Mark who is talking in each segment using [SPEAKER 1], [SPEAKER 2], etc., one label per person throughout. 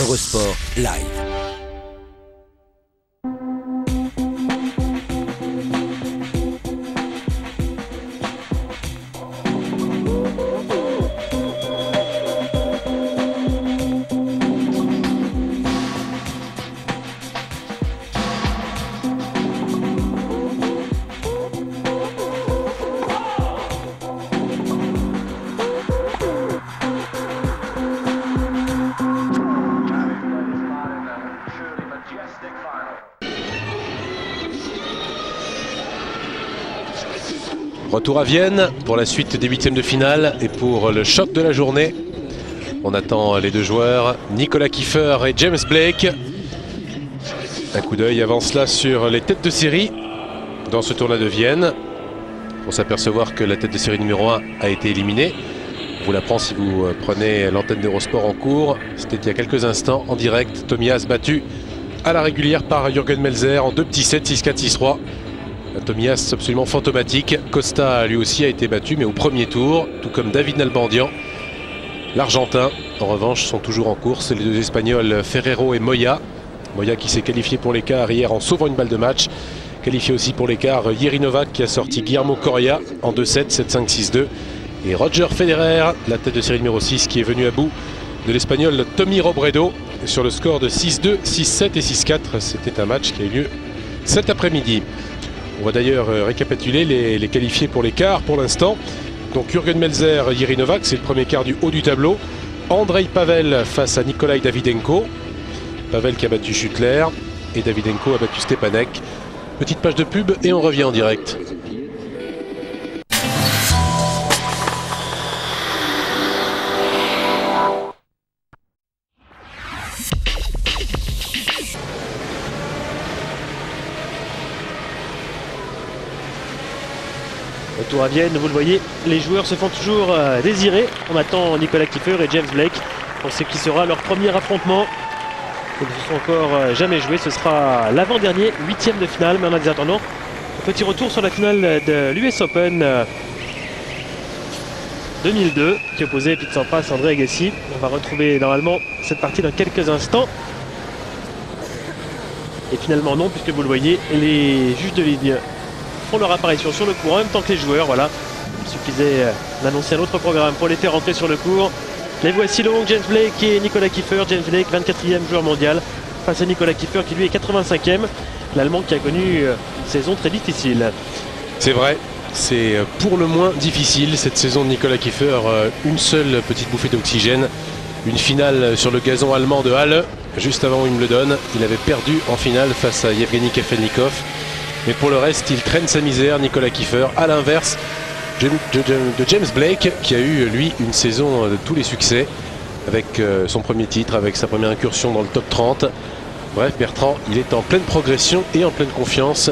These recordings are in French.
[SPEAKER 1] Eurosport Live.
[SPEAKER 2] Retour à Vienne pour la suite des huitièmes de finale et pour le choc de la journée. On attend les deux joueurs, Nicolas Kiefer et James Blake. Un coup d'œil avant cela sur les têtes de série dans ce tournoi de Vienne. Pour s'apercevoir que la tête de série numéro 1 a été éliminée. On vous l'apprend si vous prenez l'antenne d'Eurosport en cours. C'était il y a quelques instants en direct. Tomias battu à la régulière par Jürgen Melzer en 2 petits sets, 6-4, 6-3. Tomias absolument fantomatique. Costa lui aussi a été battu mais au premier tour, tout comme David Nalbandian. L'Argentin en revanche sont toujours en course, les deux Espagnols Ferrero et Moya. Moya qui s'est qualifié pour l'écart hier en sauvant une balle de match. Qualifié aussi pour l'écart Jiří Novák qui a sorti Guillermo Coria en 2-7, 7-5, 6-2. Et Roger Federer, la tête de série numéro 6 qui est venu à bout de l'Espagnol Tommy Robredo sur le score de 6-2, 6-7 et 6-4. C'était un match qui a eu lieu cet après-midi. On va d'ailleurs récapituler les qualifiés pour les quarts pour l'instant. Donc Jürgen Melzer, Jiří Novák, c'est le premier quart du haut du tableau. Andrei Pavel face à Nikolai Davydenko. Pavel qui a battu Schüttler et Davydenko a battu Stepanek. Petite page de pub et on revient en direct.
[SPEAKER 3] Retour à Vienne, vous le voyez, les joueurs se font toujours désirer. On attend Nicolas Kiefer et James Blake. On sait qui sera leur premier affrontement. Ils ne se sont encore jamais joués. Ce sera l'avant-dernier, huitième de finale. Mais en attendant, un petit retour sur la finale de l'US Open 2002 qui opposait Pete Sampras et André Agassi. On va retrouver normalement cette partie dans quelques instants. Et finalement non, puisque vous le voyez, les juges de ligne font leur apparition sur le court en même temps que les joueurs. Voilà, il suffisait d'annoncer un autre programme pour les faire rentrer sur le court. Les voici donc, James Blake et Nicolas Kiefer. James Blake, 24e joueur mondial, face à Nicolas Kiefer qui lui est 85e. L'Allemand qui a connu une saison très difficile.
[SPEAKER 2] C'est vrai, c'est pour le moins difficile cette saison de Nicolas Kiefer. Une seule petite bouffée d'oxygène. Une finale sur le gazon allemand de Halle, juste avant Wimbledon. Il avait perdu en finale face à Yevgeny Kafelnikov. Mais pour le reste, il traîne sa misère, Nicolas Kiefer, à l'inverse de James Blake, qui a eu, lui, une saison de tous les succès, avec son premier titre, avec sa première incursion dans le top 30. Bref, Bertrand, il est en pleine progression et en pleine confiance,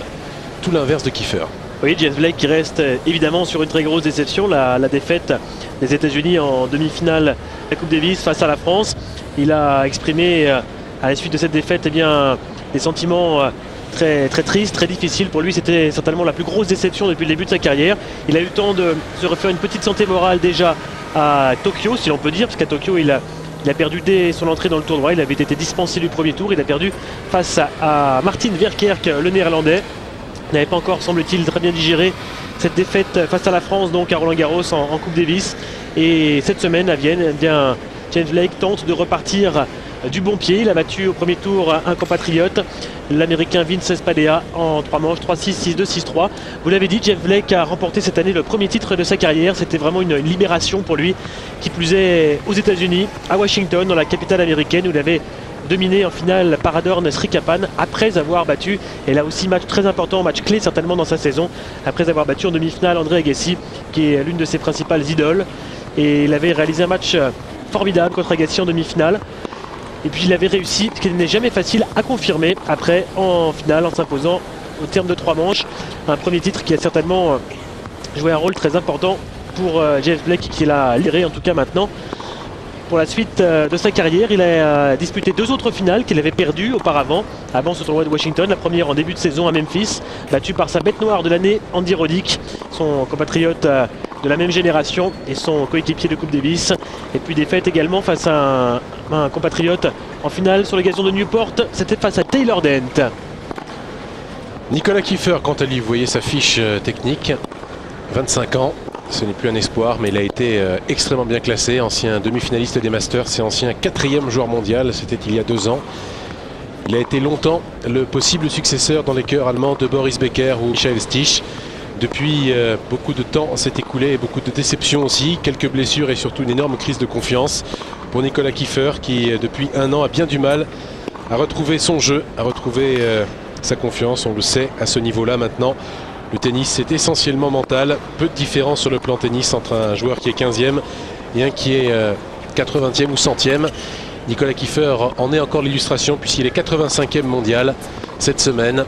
[SPEAKER 2] tout l'inverse de Kiefer.
[SPEAKER 3] Oui, James Blake qui reste évidemment sur une très grosse déception, la défaite des États-Unis en demi-finale de la Coupe Davis face à la France. Il a exprimé à la suite de cette défaite des sentiments très triste, très difficile. Pour lui, c'était certainement la plus grosse déception depuis le début de sa carrière. Il a eu le temps de se refaire une petite santé morale déjà à Tokyo, si l'on peut dire, parce qu'à Tokyo, il a perdu dès son entrée dans le tournoi. Il avait été dispensé du premier tour. Il a perdu face à Martin Verkerk, le néerlandais. Il n'avait pas encore, semble-t-il, très bien digéré cette défaite face à la France, donc à Roland-Garros en Coupe Davis. Et cette semaine à Vienne, eh bien, James Blake tente de repartir du bon pied. Il a battu au premier tour un compatriote, l'américain Vince Spadea, en 3 manches, 3-6, 6-2, 6-3. Vous l'avez dit, James Blake a remporté cette année le premier titre de sa carrière. C'était vraiment une libération pour lui, qui plus est aux États-Unis, à Washington, dans la capitale américaine, où il avait dominé en finale Paradorn Srikapan après avoir battu, et là aussi match très important, match clé certainement dans sa saison, après avoir battu en demi-finale André Agassi, qui est l'une de ses principales idoles. Et il avait réalisé un match formidable contre Agassi en demi-finale. Et puis il avait réussi, ce qui n'est jamais facile à confirmer, après en finale en s'imposant au terme de 3 manches. Un premier titre qui a certainement joué un rôle très important pour James Blake, qui l'a liré en tout cas maintenant. Pour la suite de sa carrière, il a disputé 2 autres finales qu'il avait perdues auparavant, avant ce tournoi de Washington. La première en début de saison à Memphis, battue par sa bête noire de l'année, Andy Roddick, son compatriote de la même génération et son coéquipier de Coupe Davis. Et puis défaite également face à un compatriote en finale sur les gazons de Newport. C'était face à Taylor Dent.
[SPEAKER 2] Nicolas Kiefer, quant à lui, vous voyez sa fiche technique. 25 ans, ce n'est plus un espoir, mais il a été extrêmement bien classé. Ancien demi-finaliste des Masters et ancien 4e joueur mondial. C'était il y a 2 ans. Il a été longtemps le possible successeur dans les cœurs allemands de Boris Becker ou Michael Stich. Depuis, beaucoup de temps s'est écoulé et beaucoup de déceptions aussi, quelques blessures et surtout une énorme crise de confiance pour Nicolas Kiefer qui, depuis 1 an, a bien du mal à retrouver son jeu, à retrouver sa confiance. On le sait, à ce niveau-là maintenant, le tennis c'est essentiellement mental. Peu de différence sur le plan tennis entre un joueur qui est 15e et un qui est 80e ou 100e. Nicolas Kiefer en est encore l'illustration puisqu'il est 85e mondial cette semaine.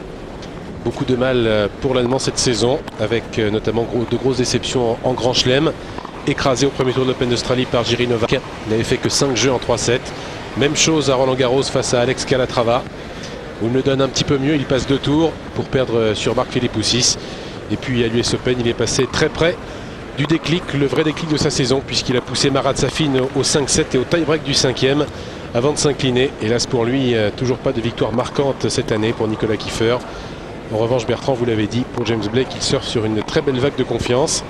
[SPEAKER 2] Beaucoup de mal pour l'Allemand cette saison, avec notamment de grosses déceptions en Grand Chelem. Écrasé au premier tour de l'Open d'Australie par Jiří Novák. Il n'avait fait que 5 jeux en 3-7. Même chose à Roland Garros face à Alex Calatrava. Où il le donne un petit peu mieux, il passe 2 tours pour perdre sur Marc-Philippe Poussis. Et puis à l'US Open, il est passé très près du déclic, le vrai déclic de sa saison, puisqu'il a poussé Marat Safin au 5-7 et au tie-break du 5e avant de s'incliner. Hélas pour lui, toujours pas de victoire marquante cette année pour Nicolas Kiefer. En revanche, Bertrand, vous l'avez dit, pour James Blake, il surfe sur une très belle vague de confiance.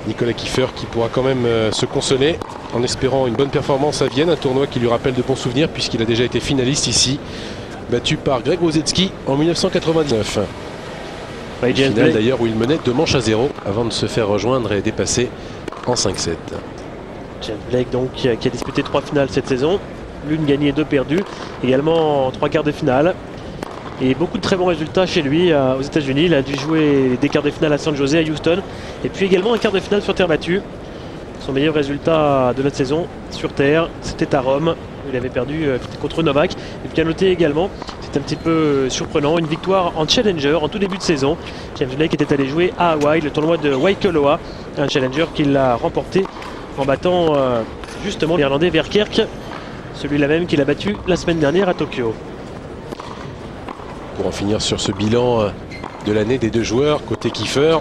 [SPEAKER 2] Nicolas Kiefer qui pourra quand même se consoler en espérant une bonne performance à Vienne, un tournoi qui lui rappelle de bons souvenirs puisqu'il a déjà été finaliste ici, battu par Greg Rosetsky en 1999. Finale d'ailleurs où il menait 2 manches à 0 avant de se faire rejoindre et dépasser en 5-7.
[SPEAKER 3] James Blake donc qui a disputé 3 finales cette saison, l'une gagnée, 2 perdues, également en 3 quarts de finale. Et beaucoup de très bons résultats chez lui aux États-Unis. Il a dû jouer des quarts de finale à San José, à Houston, et puis également un quart de finale sur terre battue. Son meilleur résultat de la saison sur terre, c'était à Rome. Il avait perdu contre Novak. Et puis à noter également, c'est un petit peu surprenant, une victoire en Challenger en tout début de saison. James Blake était allé jouer à Hawaï, le tournoi de Waikoloa, un Challenger qu'il a remporté en battant justement l'Irlandais Verkerk, celui-là même qu'il a battu la semaine dernière à Tokyo.
[SPEAKER 2] Pour en finir sur ce bilan de l'année des 2 joueurs, côté Kiefer,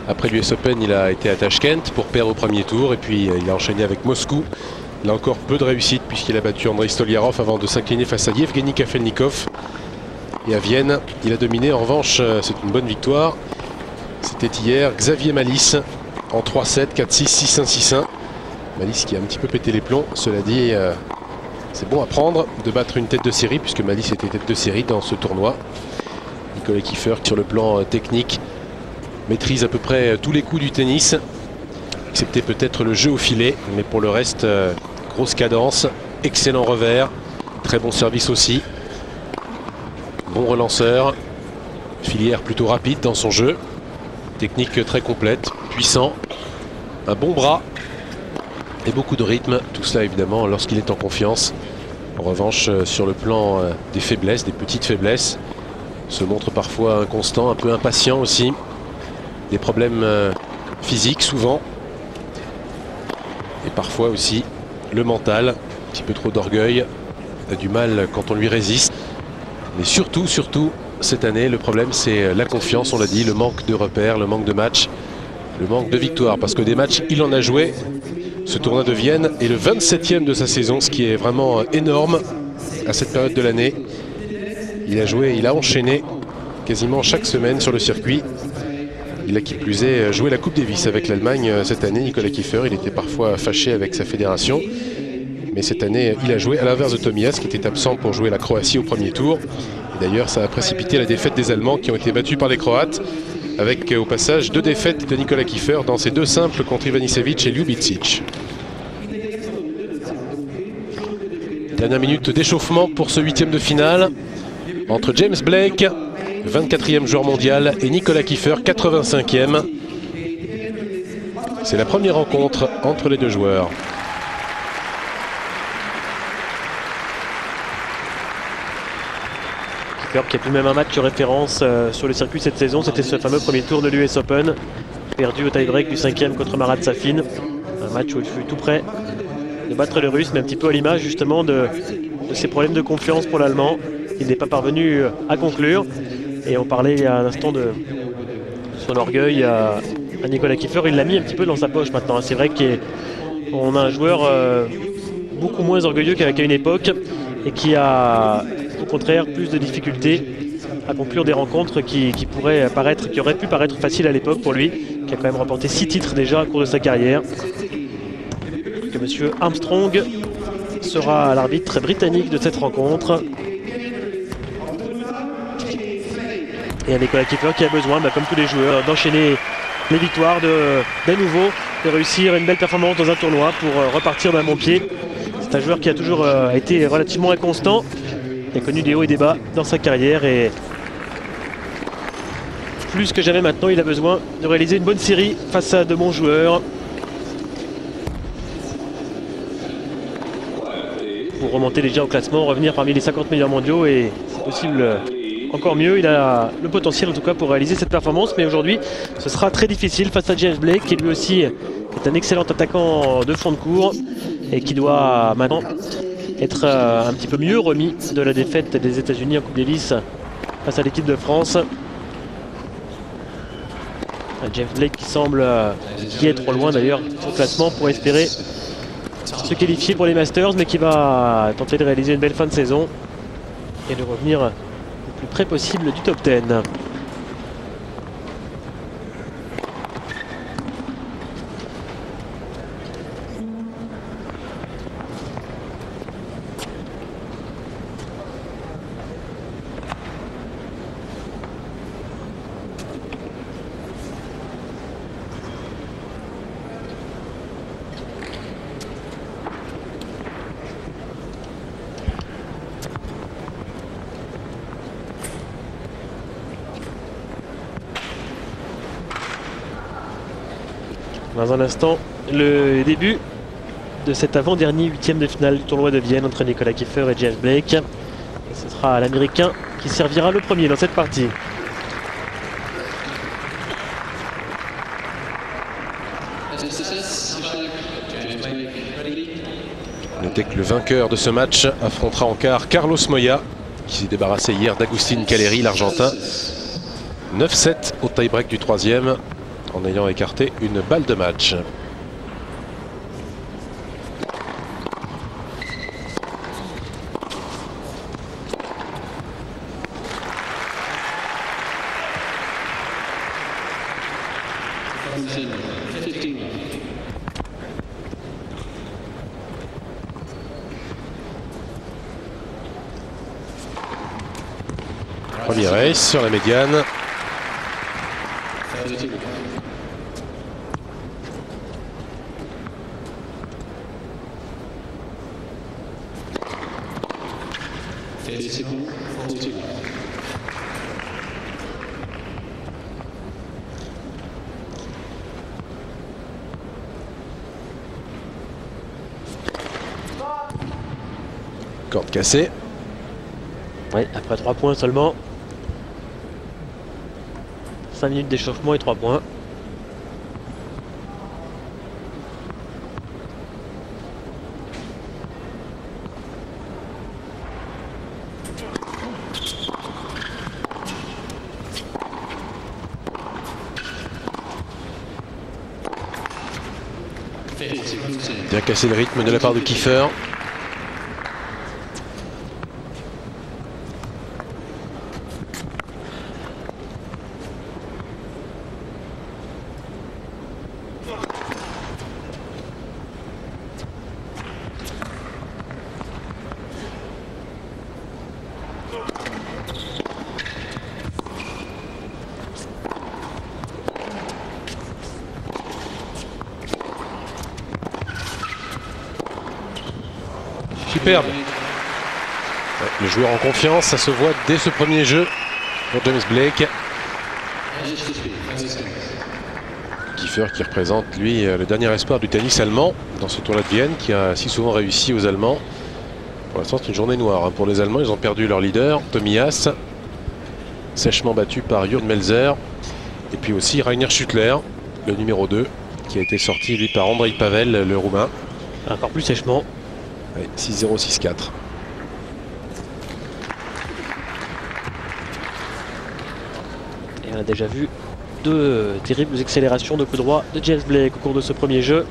[SPEAKER 2] après l'US Open, il a été à Tashkent pour perdre au premier tour et puis il a enchaîné avec Moscou. Il a encore peu de réussite puisqu'il a battu Andrei Stoliarov avant de s'incliner face à Yevgeny Kafelnikov. Et à Vienne, il a dominé. En revanche, c'est une bonne victoire. C'était hier Xavier Malisse en 3-7, 4-6, 6-1, 6-1. Malisse qui a un petit peu pété les plombs. Cela dit, c'est bon à prendre de battre une tête de série puisque Malisse était tête de série dans ce tournoi. Nicolas Kiefer sur le plan technique maîtrise à peu près tous les coups du tennis, excepté peut-être le jeu au filet, mais pour le reste, grosse cadence, excellent revers, très bon service aussi, bon relanceur, filière plutôt rapide dans son jeu, technique très complète, puissant, un bon bras et beaucoup de rythme, tout cela évidemment lorsqu'il est en confiance. En revanche, sur le plan des faiblesses, des petites faiblesses, se montre parfois inconstant, un peu impatient aussi. Des problèmes physiques souvent. Et parfois aussi le mental, un petit peu trop d'orgueil. Il a du mal quand on lui résiste. Mais surtout, cette année, le problème c'est la confiance, on l'a dit, le manque de repères, le manque de matchs, le manque de victoires. Parce que des matchs, il en a joué. Ce tournoi de Vienne est le 27e de sa saison, ce qui est vraiment énorme à cette période de l'année. Il a joué, il a enchaîné quasiment chaque semaine sur le circuit. Il a qui plus est joué la Coupe Davis avec l'Allemagne cette année, Nicolas Kiefer. Il était parfois fâché avec sa fédération. Mais cette année, il a joué à l'inverse de Tomias qui était absent pour jouer la Croatie au premier tour. D'ailleurs, ça a précipité la défaite des Allemands qui ont été battus par les Croates. Avec au passage 2 défaites de Nicolas Kiefer dans ses 2 simples contre Ivanisevic et Ljubicic. Dernière minute d'échauffement pour ce 8e de finale entre James Blake, 24e joueur mondial, et Nicolas Kiefer, 85e. C'est la première rencontre entre les 2 joueurs.
[SPEAKER 3] Kiefer qui a plus même un match de référence sur le circuit cette saison, c'était ce fameux premier tour de l'US Open, perdu au tie-break du 5e contre Marat Safin. Un match où il fut tout près de battre le Russe, mais un petit peu à l'image justement de ses problèmes de confiance pour l'Allemand. Il n'est pas parvenu à conclure. Et on parlait il y a un instant de son orgueil Nicolas Kiefer, il l'a mis un petit peu dans sa poche maintenant. C'est vrai qu'on a un joueur beaucoup moins orgueilleux qu'à une époque et qui a au contraire plus de difficultés à conclure des rencontres qui auraient pu paraître faciles à l'époque pour lui, qui a quand même remporté 6 titres déjà au cours de sa carrière. Que monsieur Armstrong sera l'arbitre britannique de cette rencontre. Et un Nicolas Kiefer qui a besoin, comme tous les joueurs, d'enchaîner les victoires, d'à nouveau de réussir une belle performance dans un tournoi pour repartir d'un bon pied. C'est un joueur qui a toujours été relativement inconstant, qui a connu des hauts et des bas dans sa carrière, et plus que jamais maintenant il a besoin de réaliser une bonne série face à de bons joueurs pour remonter déjà au classement, revenir parmi les 50 meilleurs mondiaux, et c'est possible encore mieux. Il a le potentiel en tout cas pour réaliser cette performance, mais aujourd'hui ce sera très difficile face à James Blake, qui lui aussi est un excellent attaquant de fond de cours et qui doit maintenant être un petit peu mieux remis de la défaite des États-Unis en Coupe Davis face à l'équipe de France. James Blake qui est trop loin d'ailleurs au classement pour espérer se qualifier pour les Masters, mais qui va tenter de réaliser une belle fin de saison et de revenir le plus près possible du top 10. Dans un instant, le début de cet avant-dernier 8e de finale du tournoi de Vienne entre Nicolas Kiefer et James Blake. Et ce sera l'Américain qui servira le premier dans cette partie.
[SPEAKER 2] Notez que le vainqueur de ce match affrontera en quart Carlos Moya, qui s'est débarrassé hier d'Agustín Calleri, l'Argentin. 9-7 au tie-break du 3e, en ayant écarté une balle de match. Premier race sur la médiane. Corde cassée.
[SPEAKER 3] Oui, après 3 points seulement. 5 minutes d'échauffement et 3 points.
[SPEAKER 2] Bien cassé le rythme de la part de Kiefer. Superbe. Le joueur en confiance, ça se voit dès ce premier jeu pour James Blake. Kiefer qui représente lui le dernier espoir du tennis allemand dans ce tournoi de Vienne, qui a si souvent réussi aux Allemands. Pour l'instant c'est une journée noire pour les Allemands, ils ont perdu leur leader Tommy Haas, sèchement battu par Jürgen Melzer, et puis aussi Rainer Schüttler, le numéro 2, qui a été sorti lui par Andrei Pavel, le Roumain.
[SPEAKER 3] Encore plus sèchement.
[SPEAKER 2] 6-0, 6-4.
[SPEAKER 3] Et on a déjà vu deux terribles accélérations de coup droit de James Blake au cours de ce premier jeu.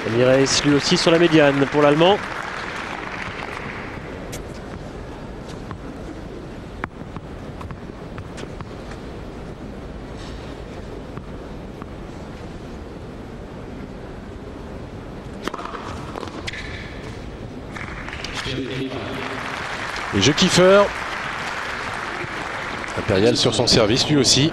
[SPEAKER 3] Ramirez lui aussi sur la médiane pour l'Allemand.
[SPEAKER 2] Et jeu Kiefer. Impérial sur son service lui aussi.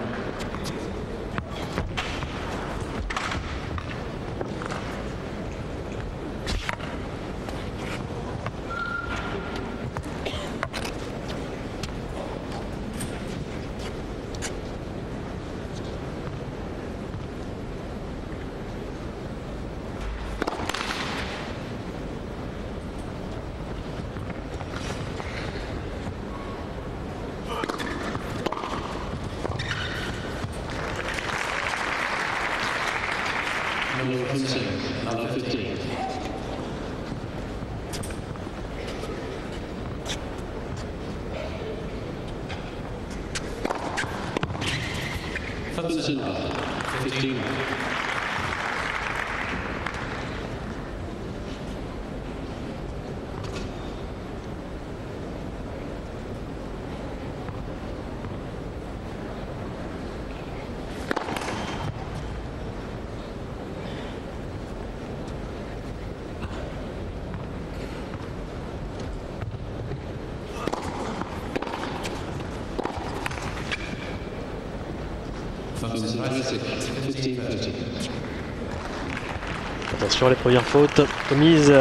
[SPEAKER 3] Attention, les premières fautes commises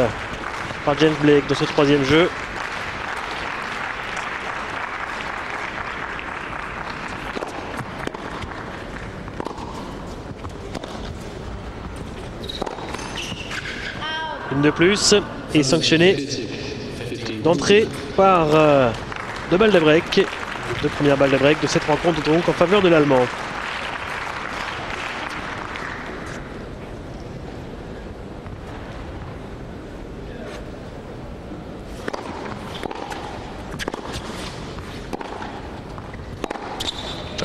[SPEAKER 3] par James Blake dans ce troisième jeu. Une de plus et sanctionné d'entrée par deux balles de break. Deux premières balles de break de cette rencontre donc en faveur de l'Allemand.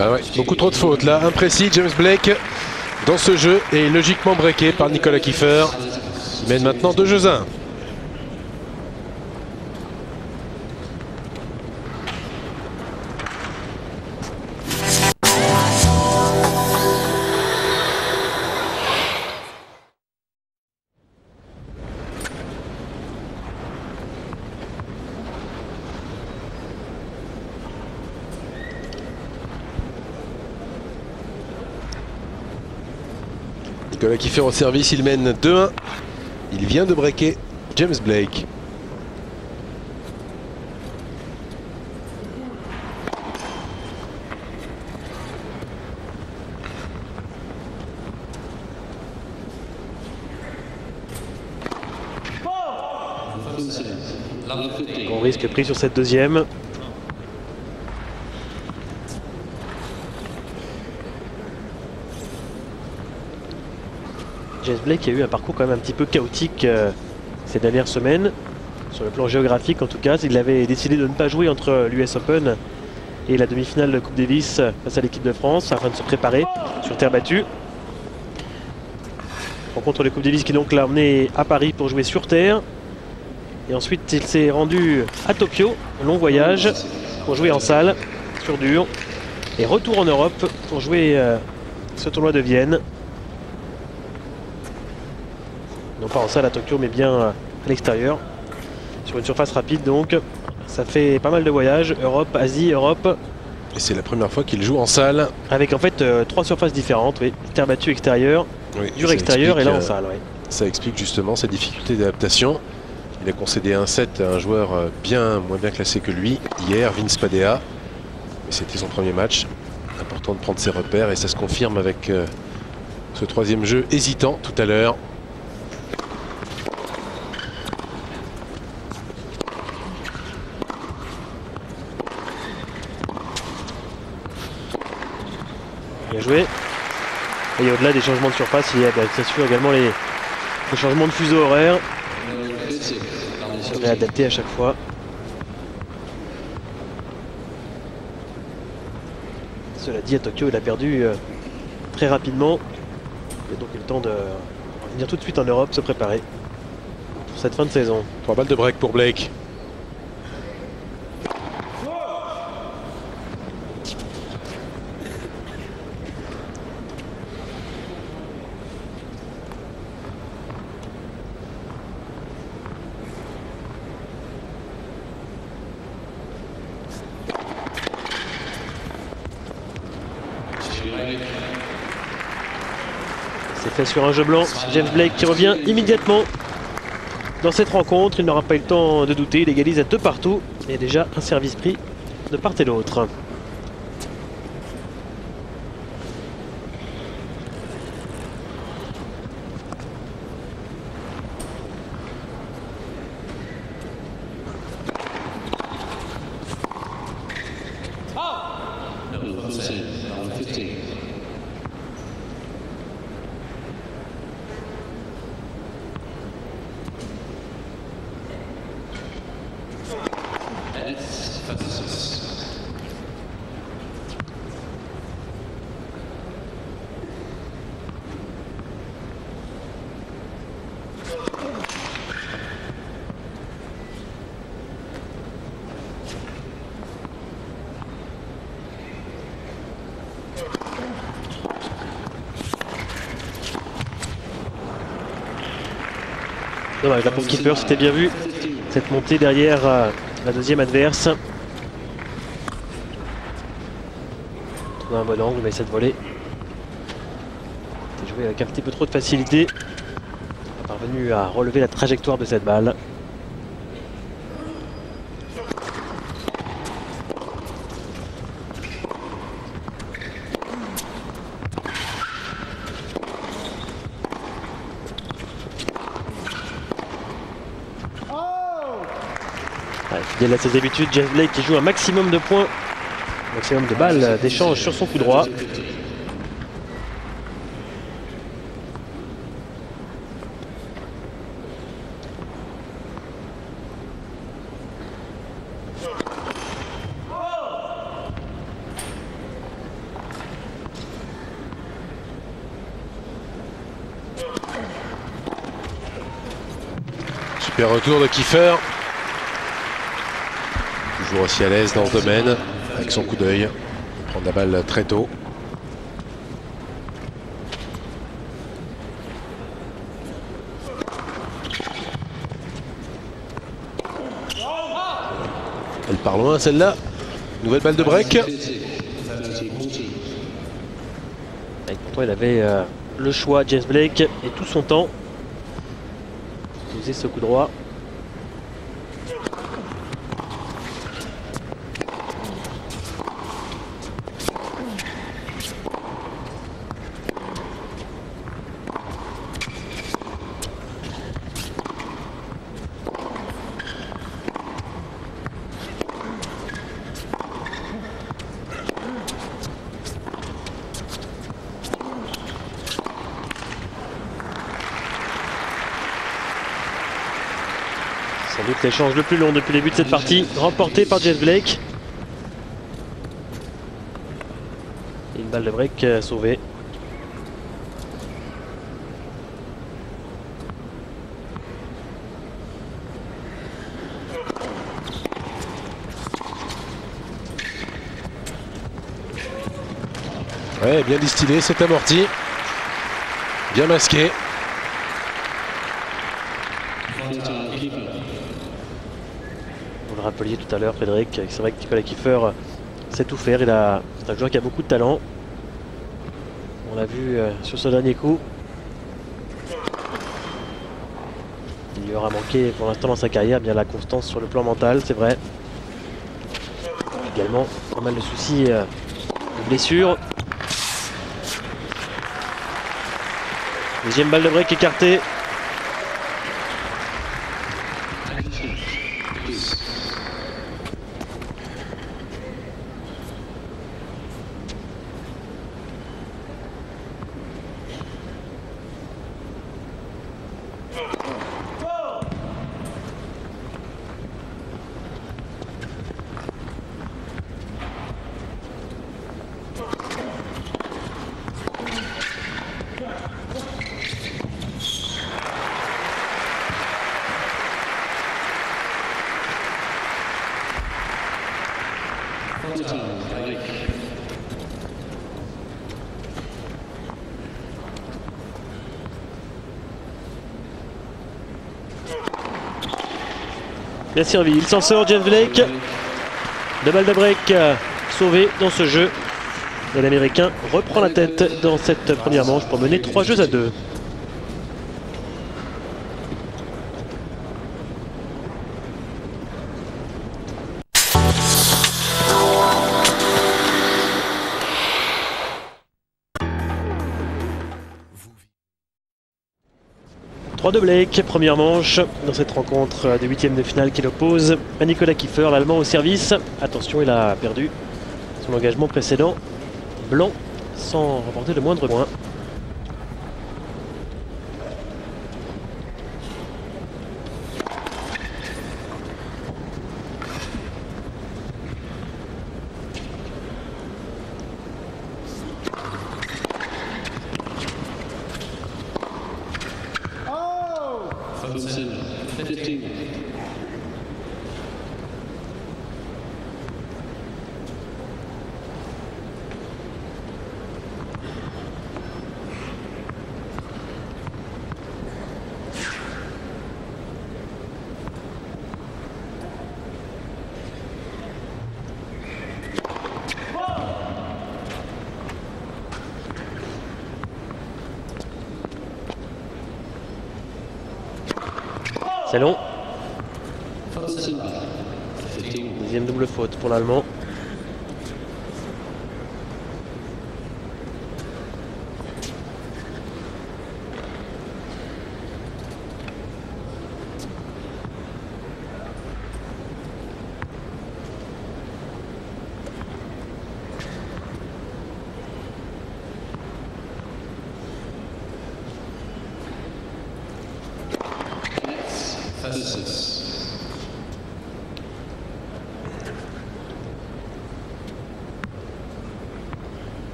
[SPEAKER 2] Ah ouais, beaucoup trop de fautes là, imprécis James Blake dans ce jeu est logiquement breaké par Nicolas Kiefer. Il mène maintenant 2-1. Nicolas Kiefer au service, il mène 2-1. Il vient de breaker James Blake.
[SPEAKER 3] On risque pris sur cette deuxième. James Blake a eu un parcours quand même un petit peu chaotique ces dernières semaines, sur le plan géographique en tout cas. Il avait décidé de ne pas jouer entre l'US Open et la demi-finale de Coupe Davis face à l'équipe de France afin de se préparer sur terre battue. Rencontre de Coupe Davis qui donc l'a emmené à Paris pour jouer sur terre. Et ensuite il s'est rendu à Tokyo, un long voyage pour jouer en salle, sur dur. Et retour en Europe pour jouer ce tournoi de Vienne. Non pas en salle à Tokyo mais bien à l'extérieur. Sur une surface rapide donc. Ça fait pas mal de voyages, Europe, Asie, Europe.
[SPEAKER 2] Et c'est la première fois qu'il joue en salle.
[SPEAKER 3] Avec en fait 3 surfaces différentes, oui. Terre battue extérieure,
[SPEAKER 2] Oui,
[SPEAKER 3] dur extérieur et là en salle. Oui.
[SPEAKER 2] Ça explique justement ses difficultés d'adaptation. Il a concédé un set à un joueur moins bien classé que lui hier, Vince Padea. Et c'était son premier match. Important de prendre ses repères et ça se confirme avec ce troisième jeu hésitant tout à l'heure.
[SPEAKER 3] Bien joué. Et au-delà des changements de surface, il y a bien sûr également les changements de fuseau horaire. Réadapté à chaque fois. Cela dit, à Tokyo, il a perdu très rapidement. Il a donc eu le temps de revenir tout de suite en Europe, se préparer pour cette fin de saison.
[SPEAKER 2] 3 balles de break pour Blake.
[SPEAKER 3] C'est fait sur un jeu blanc. James Blake qui revient immédiatement dans cette rencontre. Il n'aura pas eu le temps de douter. Il égalise à 2 partout. Il y a déjà un service pris de part et d'autre. Dommage, la pompe keeper, c'était bien vu. Cette montée derrière la deuxième adverse. Trouve un bon angle, mais cette volée était jouée avec un petit peu trop de facilité. Parvenu à relever la trajectoire de cette balle. Fidèle à ses habitudes, James Blake qui joue un maximum de points, un maximum de balles d'échange sur son coup droit.
[SPEAKER 2] Super retour de Kiefer. Toujours aussi à l'aise dans ce domaine, avec son coup d'œil. Prendre la balle très tôt. Elle part loin celle-là. Nouvelle balle de break.
[SPEAKER 3] Et pourtant il avait le choix, James Blake, et tout son temps. Poser ce coup droit. Sans doute l'échange le plus long depuis le début de cette partie, remporté par James Blake. Et une balle de break sauvée.
[SPEAKER 2] Ouais, bien distillé, c'est amorti. Bien masqué.
[SPEAKER 3] Vous le rappeliez tout à l'heure, Frédéric, c'est vrai que Nicolas Kiefer sait tout faire. C'est un joueur qui a beaucoup de talent. On l'a vu sur ce dernier coup. Il lui aura manqué pour l'instant dans sa carrière bien la constance sur le plan mental, c'est vrai. Également pas mal de soucis de blessures. Deuxième balle de break écartée. Bien servi, il s'en sort, James Blake. Deux balles de break sauvées dans ce jeu. Et l'Américain reprend la tête dans cette première manche pour mener 3-2. De Blake, première manche dans cette rencontre des huitièmes de finale qui l'oppose à Nicolas Kiefer, l'Allemand au service. Attention, il a perdu son engagement précédent. Blanc sans remporter le moindre point. C'est long. Deuxième double faute pour l'Allemand.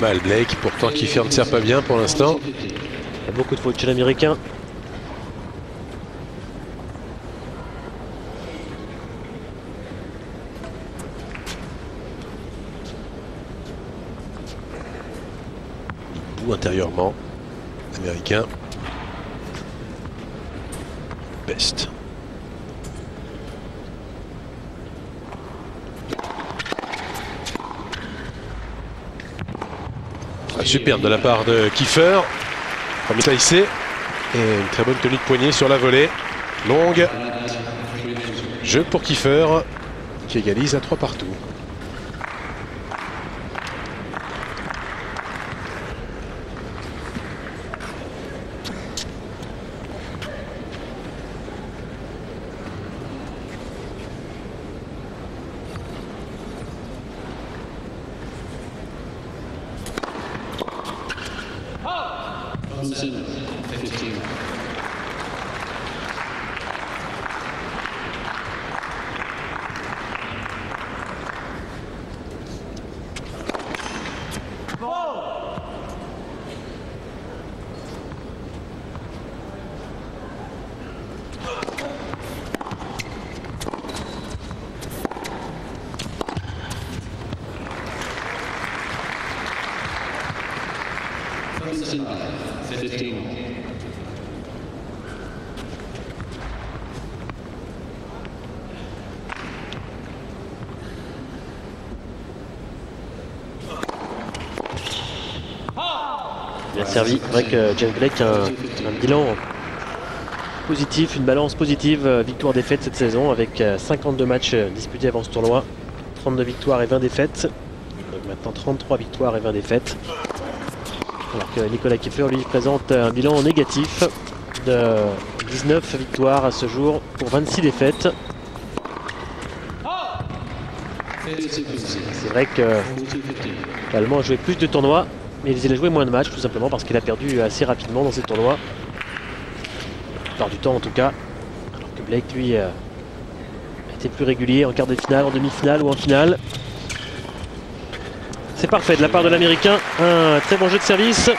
[SPEAKER 2] Mal Blake, pourtant Kiefer ne sert pas bien pour l'instant.
[SPEAKER 3] Il y a beaucoup de fautes chez l'Américain.
[SPEAKER 2] debout intérieurement. Américain. Best. Superbe de la part de Kiefer. Premier taillé. Et une très bonne tenue de poignet sur la volée. Longue. Jeu pour Kiefer qui égalise à 3 partout.
[SPEAKER 3] Bien servi. C'est vrai que James Blake a un bilan positif, une balance positive, victoire-défaite cette saison avec 52 matchs disputés avant ce tournoi, 32 victoires et 20 défaites. Donc maintenant 33 victoires et 20 défaites. Alors que Nicolas Kiefer lui présente un bilan négatif de 19 victoires à ce jour pour 26 défaites. C'est vrai que l'Allemand a joué plus de tournois, mais il a joué moins de matchs tout simplement parce qu'il a perdu assez rapidement dans ces tournois. La plupart du temps en tout cas. Alors que Blake lui a été plus régulier en quart de finale, en demi-finale ou en finale. C'est parfait de la part de l'Américain. Un très bon jeu de service.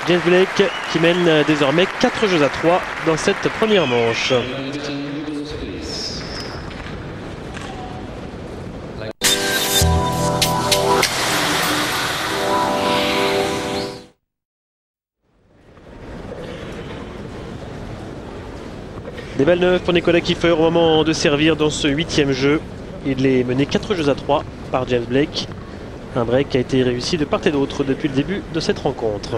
[SPEAKER 3] James Blake qui mène désormais 4 jeux à 3 dans cette première manche. Des balles neuves pour Nicolas Kiefer au moment de servir dans ce 8e jeu. Il est mené 4 jeux à 3 par James Blake. Un break qui a été réussi de part et d'autre depuis le début de cette rencontre.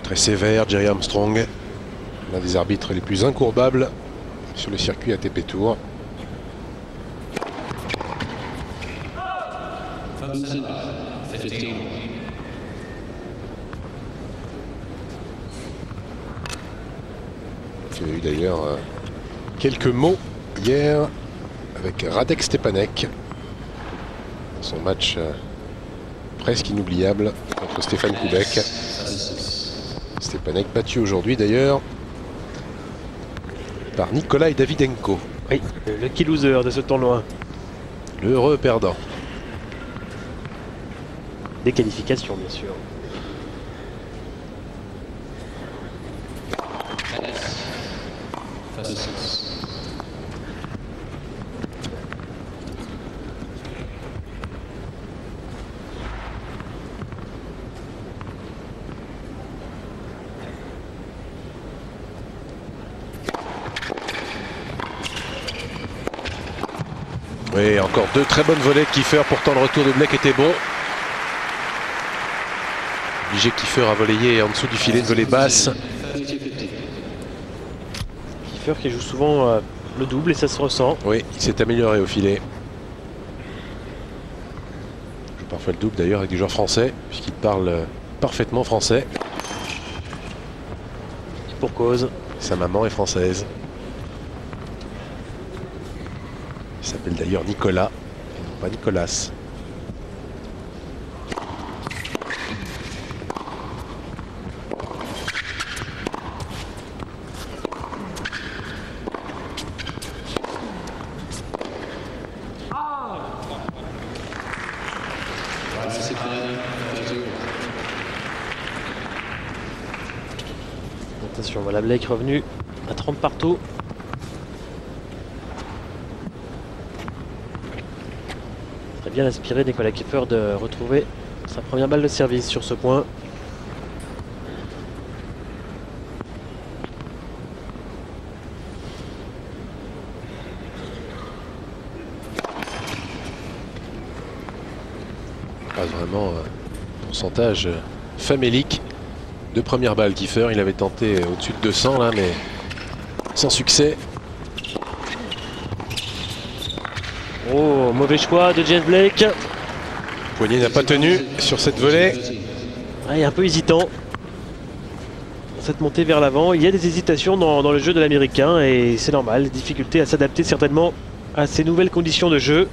[SPEAKER 2] Très sévère, Jerry Armstrong, l'un des arbitres les plus incourbables sur le circuit ATP Tour. Il y a eu d'ailleurs quelques mots hier avec Radek Stepanek. Son match presque inoubliable contre Stéphane Koubek. Stepanek battu aujourd'hui d'ailleurs par Nikolai Davydenko.
[SPEAKER 3] Oui, le lucky loser de ce tournoi.
[SPEAKER 2] Le heureux perdant.
[SPEAKER 3] Des qualifications bien sûr.
[SPEAKER 2] Oui, encore 2 très bonnes volées de Kiefer. Pourtant le retour de Blake était bon. Obligé Kiefer à voler en dessous du filet de volée basse.
[SPEAKER 3] Kiefer qui joue souvent le double et ça se ressent.
[SPEAKER 2] Oui, il s'est amélioré au filet. Il joue parfois le double d'ailleurs avec des joueurs français, puisqu'il parle parfaitement français.
[SPEAKER 3] Pour cause.
[SPEAKER 2] Sa maman est française. Il s'appelle d'ailleurs Nicolas, et non pas Nicolas.
[SPEAKER 3] Attention, voilà Blake revenu à 30 partout. Très bien inspiré Nicolas Kiefer de retrouver sa première balle de service sur ce point.
[SPEAKER 2] Pas vraiment un pourcentage famélique de première balle Kiefer. Il avait tenté au-dessus de 200 là, mais sans succès.
[SPEAKER 3] Oh, mauvais choix de James Blake.
[SPEAKER 2] Le poignet n'a pas tenu sur cette volée.
[SPEAKER 3] Ah, il est un peu hésitant dans cette montée vers l'avant. Il y a des hésitations dans le jeu de l'Américain et c'est normal. Des difficultés à s'adapter certainement à ces nouvelles conditions de jeu.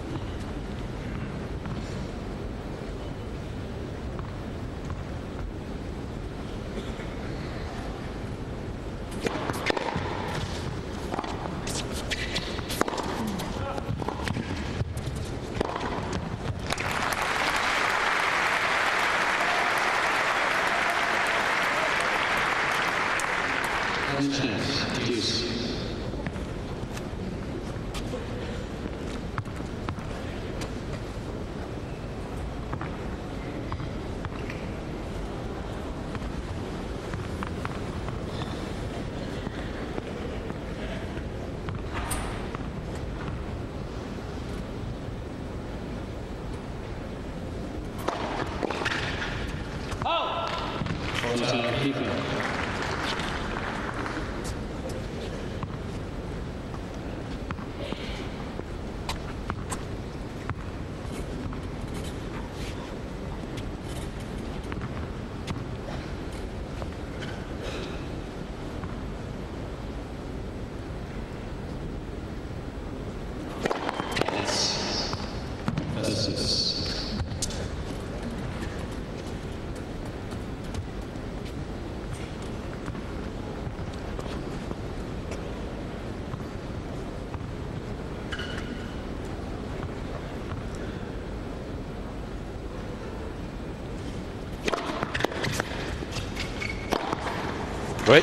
[SPEAKER 2] Oui,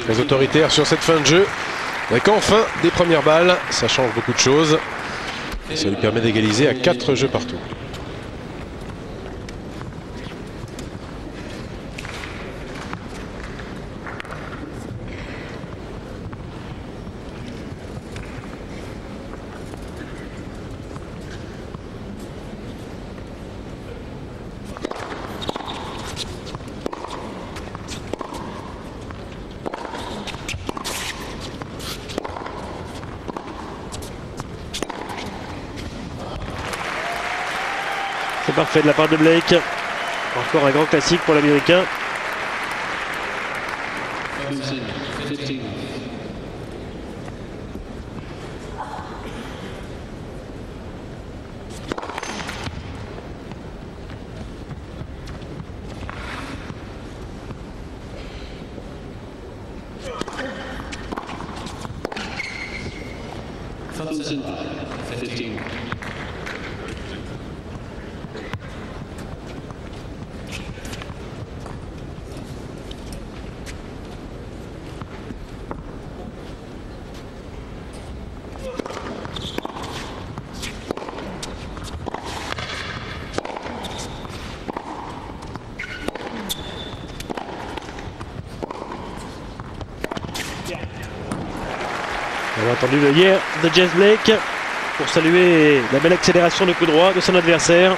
[SPEAKER 2] très autoritaire sur cette fin de jeu. Avec enfin des premières balles, ça change beaucoup de choses. Et ça lui permet d'égaliser à 4 jeux partout.
[SPEAKER 3] C'est parfait de la part de Blake. Encore un grand classique pour l'Américain. On a entendu le yeah de James Blake pour saluer la belle accélération de coup droit de son adversaire.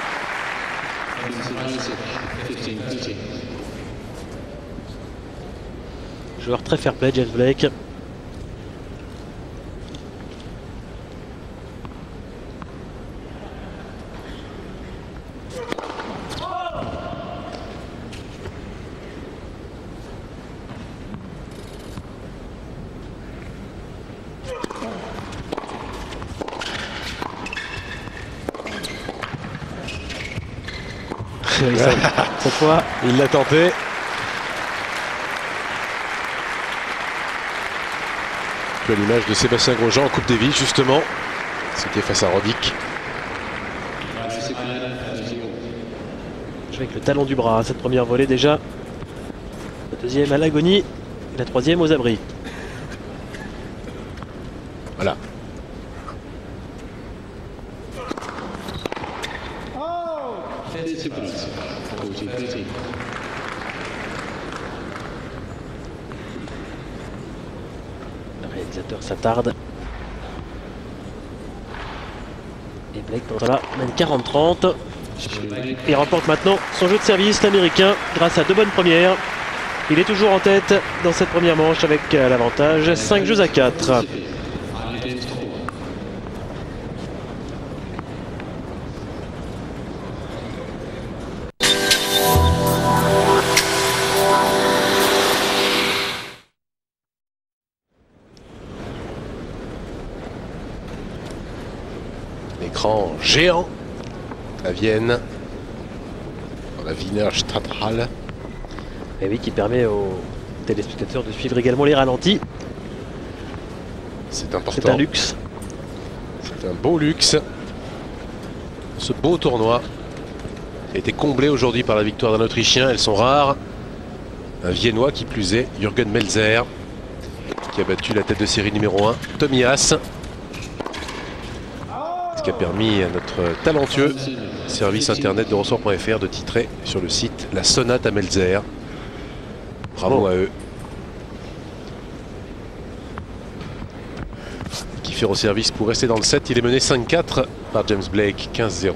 [SPEAKER 3] Joueur très fair play, James Blake. Cette fois,
[SPEAKER 2] il l'a tenté. Un peu à l'image de Sébastien Grosjean en Coupe Davis justement. C'était face à Roddick.
[SPEAKER 3] avec le talon du bras, cette première volée déjà. La deuxième à l'agonie, et la troisième aux abris.
[SPEAKER 2] Voilà.
[SPEAKER 3] Le réalisateur s'attarde. Et Blake, pour cela, mène 40-30. Il remporte maintenant son jeu de service, l'américain, grâce à deux bonnes premières. Il est toujours en tête dans cette première manche avec l'avantage 5 jeux à 4.
[SPEAKER 2] Écran géant à Vienne, dans la Wiener Stadthalle.
[SPEAKER 3] Et oui, qui permet aux téléspectateurs de suivre également les ralentis.
[SPEAKER 2] C'est important.
[SPEAKER 3] C'est un luxe.
[SPEAKER 2] C'est un beau luxe. Ce beau tournoi a été comblé aujourd'hui par la victoire d'un Autrichien. Elles sont rares. Un Viennois qui plus est, Jürgen Melzer, qui a battu la tête de série numéro 1, Tommy Haas. Ce qui a permis à notre talentueux service internet d'Eurosport.fr de titrer sur le site La Sonate à Melzer. Bravo à eux. Kiefer au service pour rester dans le set. Il est mené 5-4 par James Blake, 15-0.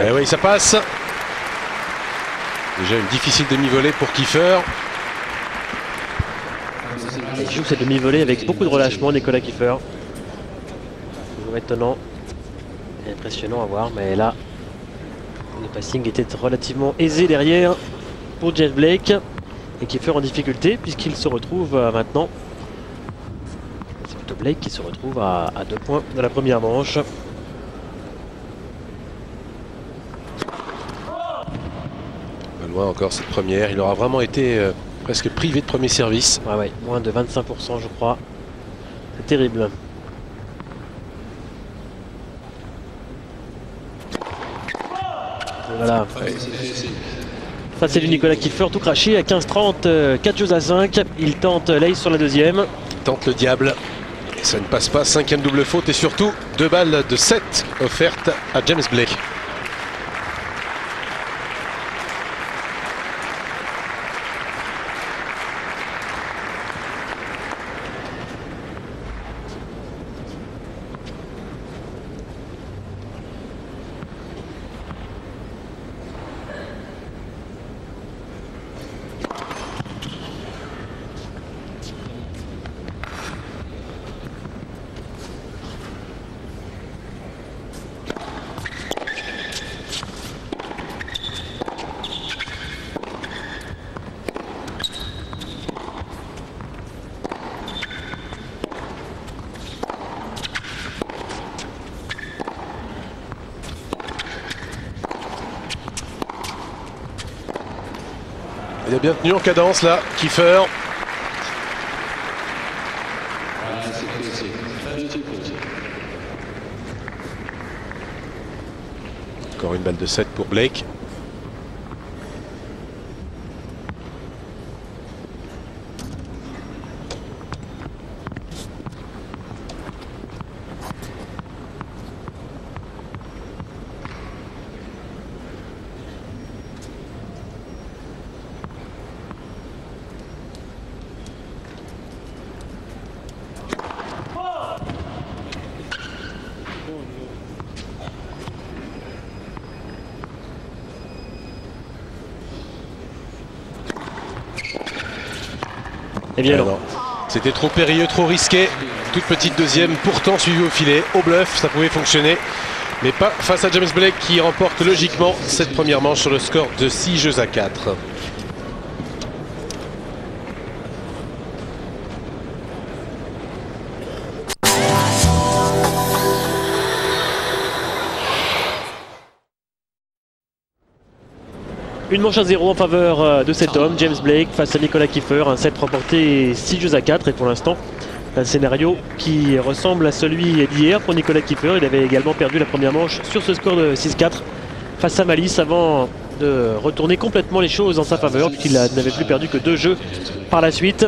[SPEAKER 2] Eh oui, ça passe. Déjà une difficile demi-volée pour Kiefer.
[SPEAKER 3] Il joue cette demi-volée avec beaucoup de relâchement, Nicolas Kiefer. Toujours étonnant et impressionnant à voir, mais là, le passing était relativement aisé derrière pour Jeff Blake. Et Kiefer en difficulté puisqu'il se retrouve maintenant. C'est plutôt Blake qui se retrouve à 2 points de la première manche.
[SPEAKER 2] Loin encore cette première. Il aura vraiment été presque privé de premier service.
[SPEAKER 3] Ouais, moins de 25% je crois. C'est terrible. Voilà.
[SPEAKER 2] Ouais.
[SPEAKER 3] Ça c'est du Nicolas Kiefer tout craché à 15-30, 4 jeux à 5. Il tente l'ace sur la deuxième.
[SPEAKER 2] Il tente le diable. Et ça ne passe pas. 5e double faute et surtout 2 balles de 7 offertes à James Blake. Il a bien tenu en cadence là, Kiefer. Encore une balle de 7 pour Blake.
[SPEAKER 3] Eh bien non.
[SPEAKER 2] C'était trop périlleux, trop risqué. Toute petite deuxième, pourtant suivie au filet. Au bluff, ça pouvait fonctionner. Mais pas face à James Blake qui remporte logiquement cette première manche sur le score de 6 jeux à 4.
[SPEAKER 3] Une manche à 0 en faveur de cet homme, James Blake, face à Nicolas Kiefer. Un set remporté 6 jeux à 4 et pour l'instant un scénario qui ressemble à celui d'hier pour Nicolas Kiefer. Il avait également perdu la première manche sur ce score de 6-4 face à Malice avant de retourner complètement les choses en sa faveur puisqu'il n'avait plus perdu que 2 jeux par la suite.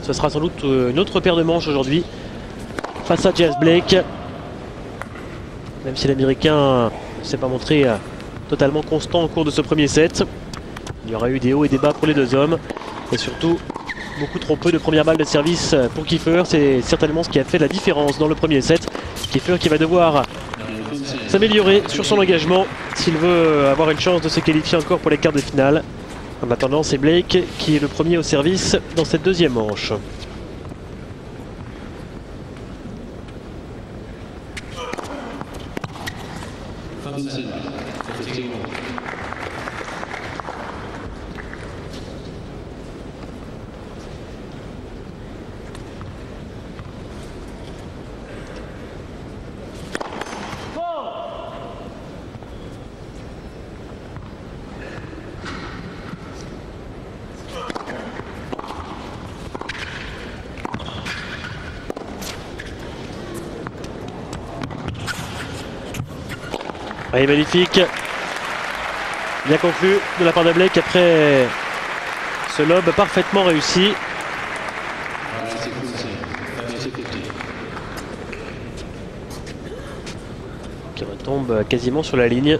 [SPEAKER 3] Ce sera sans doute une autre paire de manches aujourd'hui face à James Blake. Même si l'Américain ne s'est pas montré totalement constant au cours de ce premier set. Il y aura eu des hauts et des bas pour les deux hommes. Et surtout, beaucoup trop peu de premières balles de service pour Kiefer. C'est certainement ce qui a fait la différence dans le premier set. Kiefer qui va devoir s'améliorer sur son engagement s'il veut avoir une chance de se qualifier encore pour les quarts de finale. En attendant, c'est Blake qui est le premier au service dans cette deuxième manche. Allez, magnifique. Bien conclu de la part de Blake après ce lob parfaitement réussi. Qui retombe quasiment sur la ligne.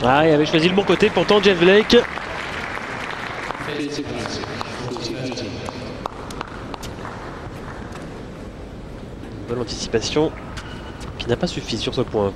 [SPEAKER 3] Ah, il avait choisi le bon côté pourtant James Blake. Bonne anticipation qui n'a pas suffi sur ce point.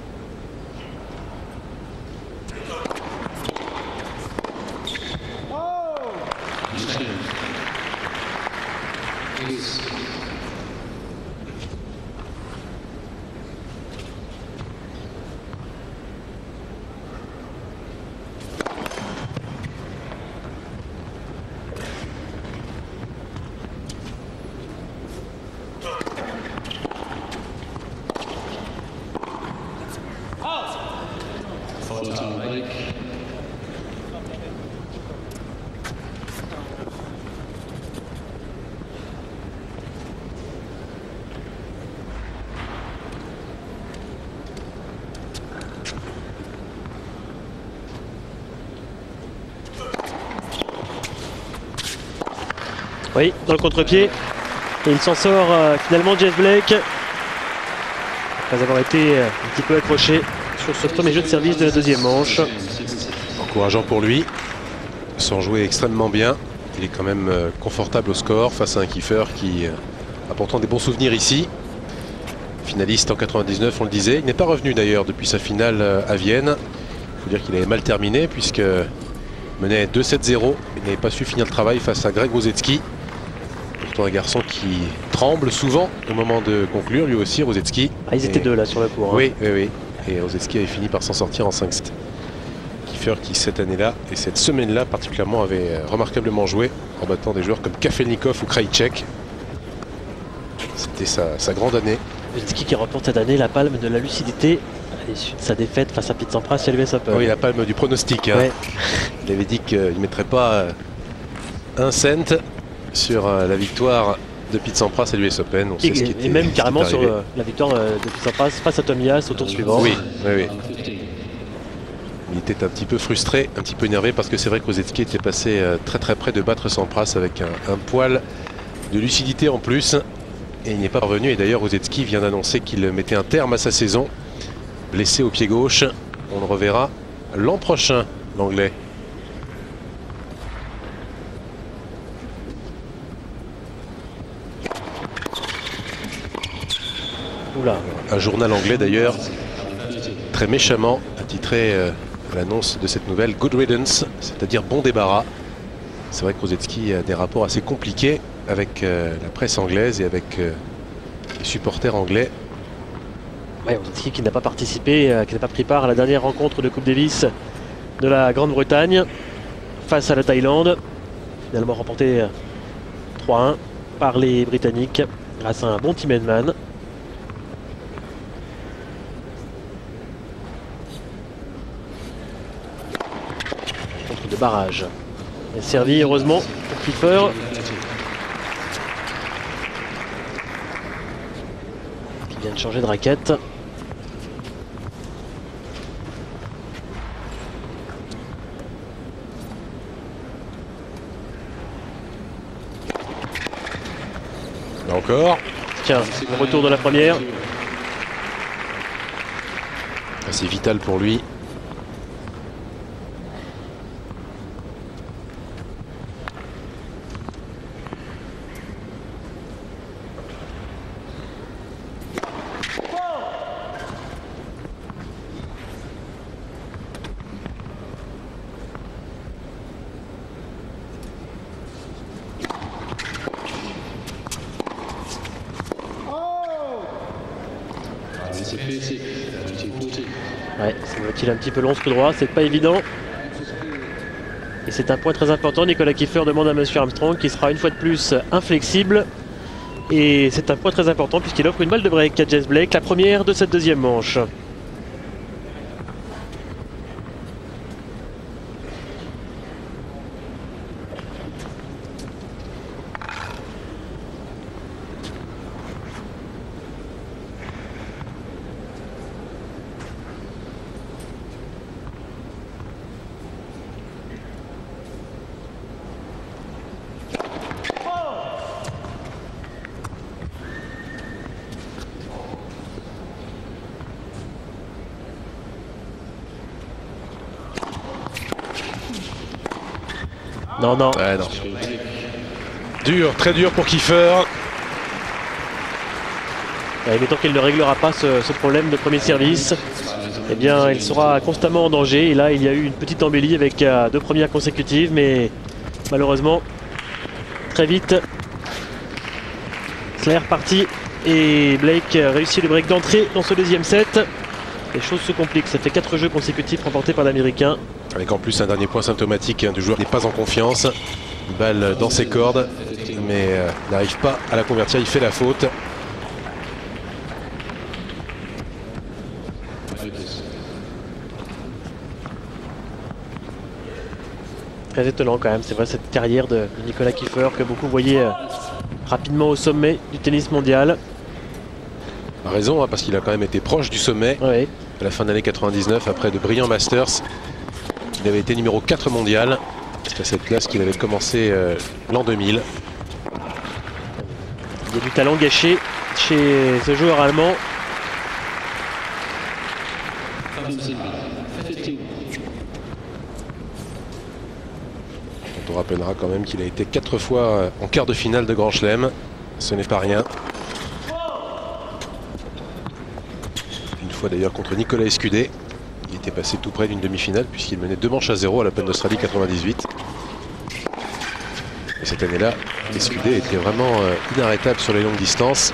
[SPEAKER 3] Oui, dans le contre-pied. Et il s'en sort finalement James Blake. Après avoir été un petit peu accroché sur ce premier jeu de service de la deuxième manche.
[SPEAKER 2] Encourageant pour lui. Sans jouer extrêmement bien. Il est quand même confortable au score face à un Kiefer qui a pourtant des bons souvenirs ici. Finaliste en 99, on le disait. Il n'est pas revenu d'ailleurs depuis sa finale à Vienne. Il faut dire qu'il avait mal terminé puisque menait 2-7-0. Il n'avait pas su finir le travail face à Greg Rosetsky. Pourtant un garçon qui tremble souvent au moment de conclure, lui aussi, Rosetsky.
[SPEAKER 3] Ah, ils étaient deux là sur la cour. Hein.
[SPEAKER 2] Oui, oui, oui. Et Rosetsky avait fini par s'en sortir en 5-7. Kiefer qui cette année-là et cette semaine-là particulièrement avait remarquablement joué en battant des joueurs comme Kafelnikov ou Krajicek. C'était sa grande année.
[SPEAKER 3] Rosetsky qui remporte cette année la palme de la lucidité à l'issue de sa défaite face à Pete Sampras chez l'US Open.
[SPEAKER 2] Oui, la palme du pronostic. Hein.
[SPEAKER 3] Ouais.
[SPEAKER 2] Il avait dit qu'il ne mettrait pas un cent sur la victoire de Pete Sampras à l'US Open. On sait ce qui était,
[SPEAKER 3] et même carrément sur
[SPEAKER 2] arrivé.
[SPEAKER 3] la victoire de Pete Sampras face à Tomias au tour suivant.
[SPEAKER 2] Oui, oui, oui. Il était un petit peu frustré, un petit peu énervé parce que c'est vrai que Rosetsky était passé très très près de battre Sampras avec un poil de lucidité en plus. Et il n'est pas revenu. Et d'ailleurs Rosetsky vient d'annoncer qu'il mettait un terme à sa saison. Blessé au pied gauche. On le reverra l'an prochain, l'Anglais.
[SPEAKER 3] Oula.
[SPEAKER 2] Un journal anglais d'ailleurs, très méchamment, a titré l'annonce de cette nouvelle Good Riddance, c'est-à-dire bon débarras. C'est vrai que Rosetsky a des rapports assez compliqués avec la presse anglaise et avec les supporters anglais.
[SPEAKER 3] Ouais, Rosetsky qui n'a pas participé, qui n'a pas pris part à la dernière rencontre de Coupe Davis de la Grande-Bretagne face à la Thaïlande. Finalement remporté 3-1 par les Britanniques grâce à un bon Tim Henman. Contre de barrage. Et servi heureusement pour Kiefer. Qui vient de changer de raquette.
[SPEAKER 2] Là encore.
[SPEAKER 3] Tiens, le retour de la première.
[SPEAKER 2] C'est vital pour lui.
[SPEAKER 3] Ouais, semble-t-il un petit peu long ce coup droit, c'est pas évident. Et c'est un point très important. Nicolas Kiefer demande à Monsieur Armstrong qui sera une fois de plus inflexible. Et c'est un point très important puisqu'il offre une balle de break à James Blake, la première de cette deuxième manche. Non, non.
[SPEAKER 2] Ouais, non. Dur, très dur pour Kiefer.
[SPEAKER 3] Ouais, mais tant qu'il ne réglera pas ce problème de premier service, eh bien, il sera constamment en danger. Et là, il y a eu une petite embellie avec deux premières consécutives, mais malheureusement, très vite, cela est reparti. Et Blake réussit le break d'entrée dans ce deuxième set. Les choses se compliquent. Ça fait 4 jeux consécutifs remportés par l'Américain.
[SPEAKER 2] Avec en plus un dernier point symptomatique du joueur qui n'est pas en confiance. Une balle dans ses cordes, mais n'arrive pas à la convertir, il fait la faute.
[SPEAKER 3] Très étonnant quand même, c'est vrai, cette carrière de Nicolas Kiefer que beaucoup voyaient rapidement au sommet du tennis mondial.
[SPEAKER 2] A raison, hein, parce qu'il a quand même été proche du sommet
[SPEAKER 3] Ouais.
[SPEAKER 2] à la fin de l'année 99, après de brillants Masters. Il avait été numéro 4 mondial. C'est à cette classe qu'il avait commencé l'an 2000.
[SPEAKER 3] Il y a du talent gâché chez ce joueur allemand.
[SPEAKER 2] On rappellera quand même qu'il a été 4 fois en quart de finale de Grand Chelem. Ce n'est pas rien. Une fois d'ailleurs contre Nicolas Escudé. Il était passé tout près d'une demi-finale puisqu'il menait 2-0 à l'Open d'Australie 98. Et cette année-là, Escudé était vraiment inarrêtable sur les longues distances.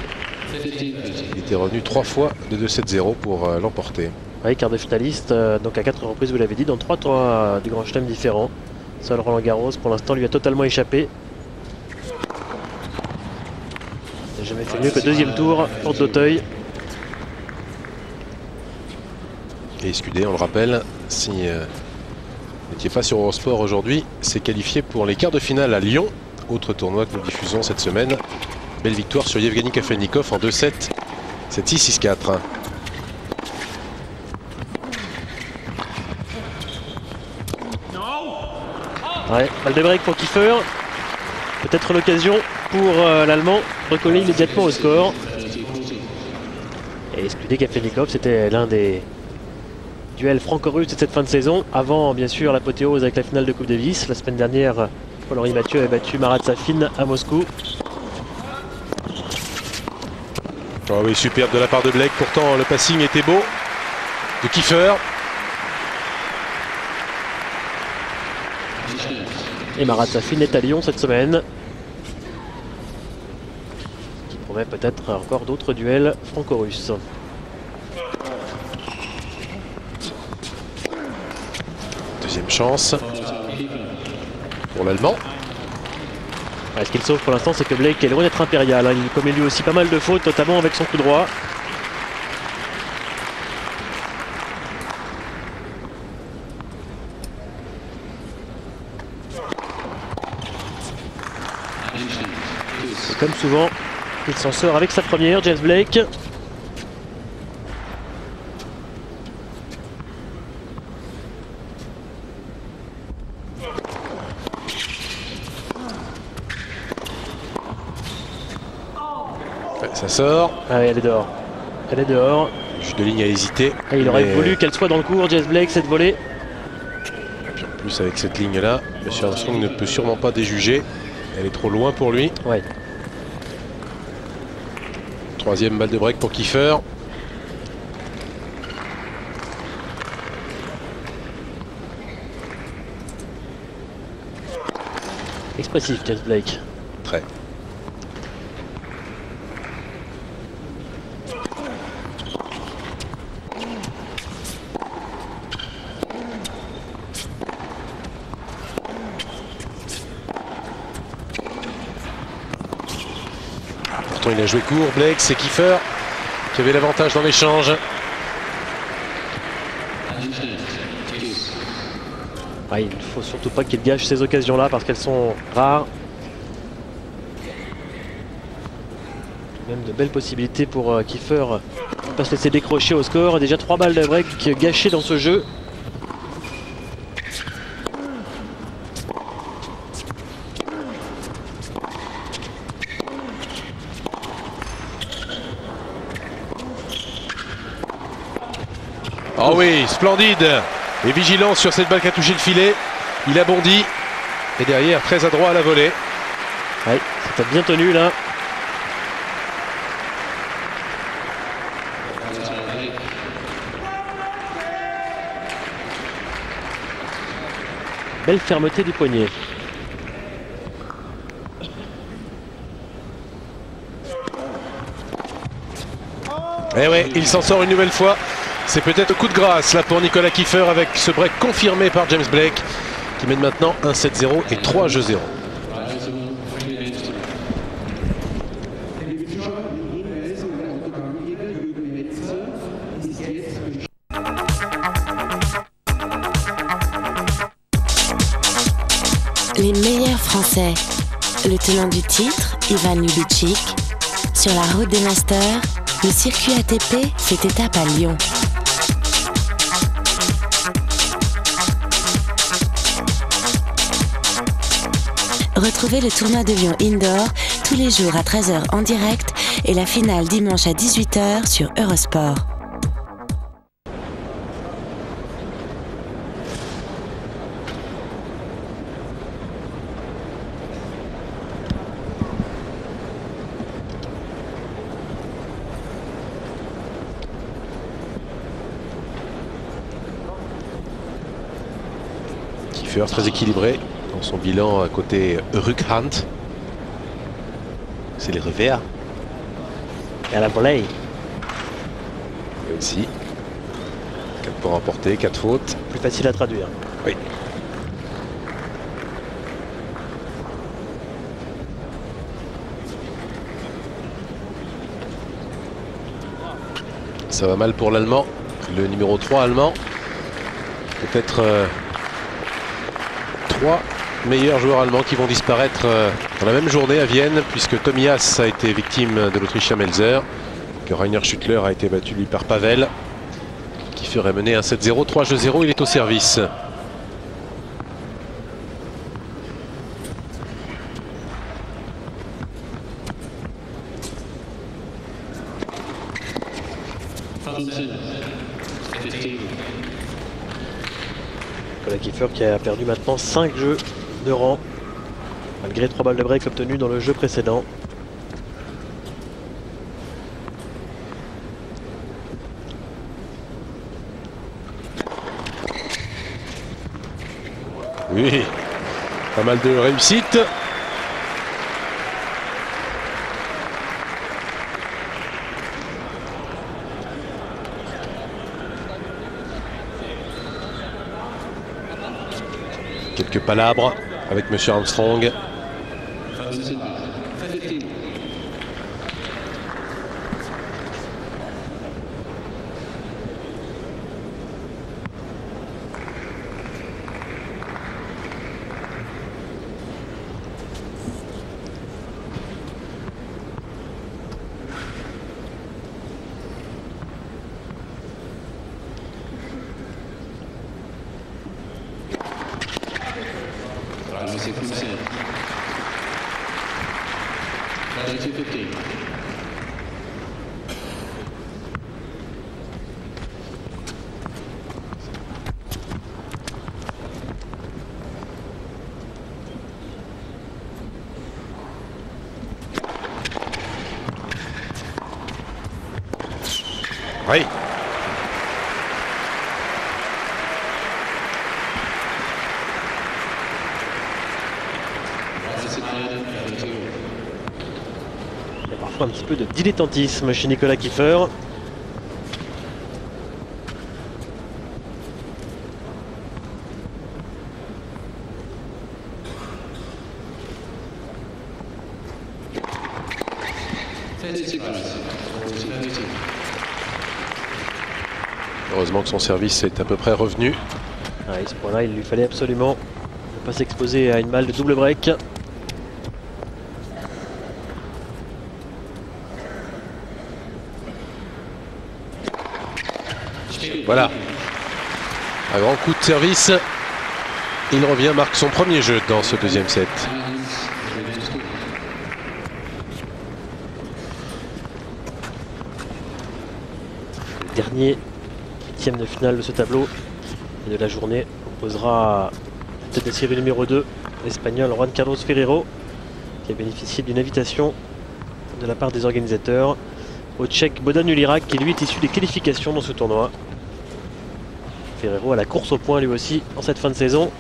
[SPEAKER 2] Il était revenu 3 fois de 2-7-0 pour l'emporter.
[SPEAKER 3] Oui, quart de finaliste, donc à 4 reprises, vous l'avez dit, dans 3 tours du Grand Chelem différents. Seul Roland Garros, pour l'instant, lui a totalement échappé. Il n'a jamais fait mieux que deuxième tour, porte d'Auteuil.
[SPEAKER 2] Et Escudé, on le rappelle, si n'étiez pas sur Eurosport aujourd'hui, s'est qualifié pour les quarts de finale à Lyon, autre tournoi que nous diffusons cette semaine. Belle victoire sur Yevgeny Kafelnikov en 2-7. 7-6, 6-4.
[SPEAKER 3] Ouais, balle de break pour Kiefer. Peut-être l'occasion pour l'Allemand de recoller immédiatement au score. Et excluder Kafelnikov, c'était l'un des duels franco-russes de cette fin de saison. Avant, bien sûr, l'apothéose avec la finale de Coupe Davis. La semaine dernière, Paul-Henri Mathieu avait battu Marat Safin à Moscou.
[SPEAKER 2] Oh oui, superbe de la part de Blake. Pourtant, le passing était beau de Kiefer.
[SPEAKER 3] Et Marat Safin est à Lyon cette semaine. Qui promet peut-être encore d'autres duels franco-russes.
[SPEAKER 2] Deuxième chance pour l'Allemand.
[SPEAKER 3] Ce qu'il sauve pour l'instant, c'est que Blake est loin d'être impérial. Il commet lui aussi pas mal de fautes, notamment avec son coup droit. Et comme souvent, il s'en sort avec sa première, James Blake.
[SPEAKER 2] Ça sort.
[SPEAKER 3] Ah oui, elle est dehors. Elle est dehors.
[SPEAKER 2] Le juge de ligne a hésité.
[SPEAKER 3] Et il aurait voulu qu'elle soit dans le cours, James Blake, cette volée.
[SPEAKER 2] Et puis en plus, avec cette ligne-là, M. Armstrong ne peut sûrement pas déjuger. Elle est trop loin pour lui.
[SPEAKER 3] Ouais.
[SPEAKER 2] Troisième balle de break pour Kiefer.
[SPEAKER 3] Expressif, James Blake.
[SPEAKER 2] Très. Pourtant il a joué court, Blake, c'est Kiefer qui avait l'avantage dans l'échange.
[SPEAKER 3] Ah, il ne faut surtout pas qu'il gâche ces occasions-là parce qu'elles sont rares. Même de belles possibilités pour Kiefer de ne pas se laisser décrocher au score. Déjà 3 balles de break gâchées dans ce jeu.
[SPEAKER 2] Oh oui, splendide et vigilant sur cette balle qui a touché le filet. Il a bondi et derrière très adroit à la volée.
[SPEAKER 3] Oui, c'était bien tenu là. Belle fermeté du poignet.
[SPEAKER 2] Et ouais, il s'en sort une nouvelle fois. C'est peut-être coup de grâce là pour Nicolas Kiefer avec ce break confirmé par James Blake qui mène maintenant 1-7-0 et 3-0.
[SPEAKER 1] Les meilleurs Français. Le tenant du titre, Ivan Lubitschik. Sur la route des Masters, le circuit ATP fait étape à Lyon. Retrouvez le tournoi de Lyon Indoor tous les jours à 13 h en direct et la finale dimanche à 18 h sur Eurosport.
[SPEAKER 2] Kiefer très équilibré dans son bilan à côté Rückhand. C'est les revers.
[SPEAKER 3] Et à la volée.
[SPEAKER 2] Et aussi 4 points remportés, 4 fautes.
[SPEAKER 3] Plus facile à traduire.
[SPEAKER 2] Oui. Ça va mal pour l'Allemand. Le numéro 3 allemand. Peut-être 3 meilleurs joueurs allemands qui vont disparaître dans la même journée à Vienne, puisque Tomias a été victime de l'Autrichien Melzer, que Rainer Schüttler a été battu lui par Pavel, qui ferait mener un 7-0, 3-0, il est au service.
[SPEAKER 3] Nicolas Kiefer qui a perdu maintenant 5 jeux de rang, malgré 3 balles de break obtenues dans le jeu précédent.
[SPEAKER 2] Oui, pas mal de réussite. Quelques palabres avec Monsieur Armstrong. Oui.
[SPEAKER 3] Il y a parfois un petit peu de dilettantisme chez Nicolas Kiefer.
[SPEAKER 2] Heureusement que son service est à peu près revenu.
[SPEAKER 3] À ce point-là, il lui fallait absolument ne pas s'exposer à une balle de double break.
[SPEAKER 2] Voilà. Un grand coup de service. Il revient, marque son premier jeu dans ce deuxième set.
[SPEAKER 3] Dernier huitième de finale de ce tableau et de la journée opposera la tête de série numéro 2, l'Espagnol Juan Carlos Ferrero, qui a bénéficié d'une invitation de la part des organisateurs, au Tchèque Bodan Ulirak, qui lui est issu des qualifications dans ce tournoi. Ferrero à la course au point lui aussi en cette fin de saison,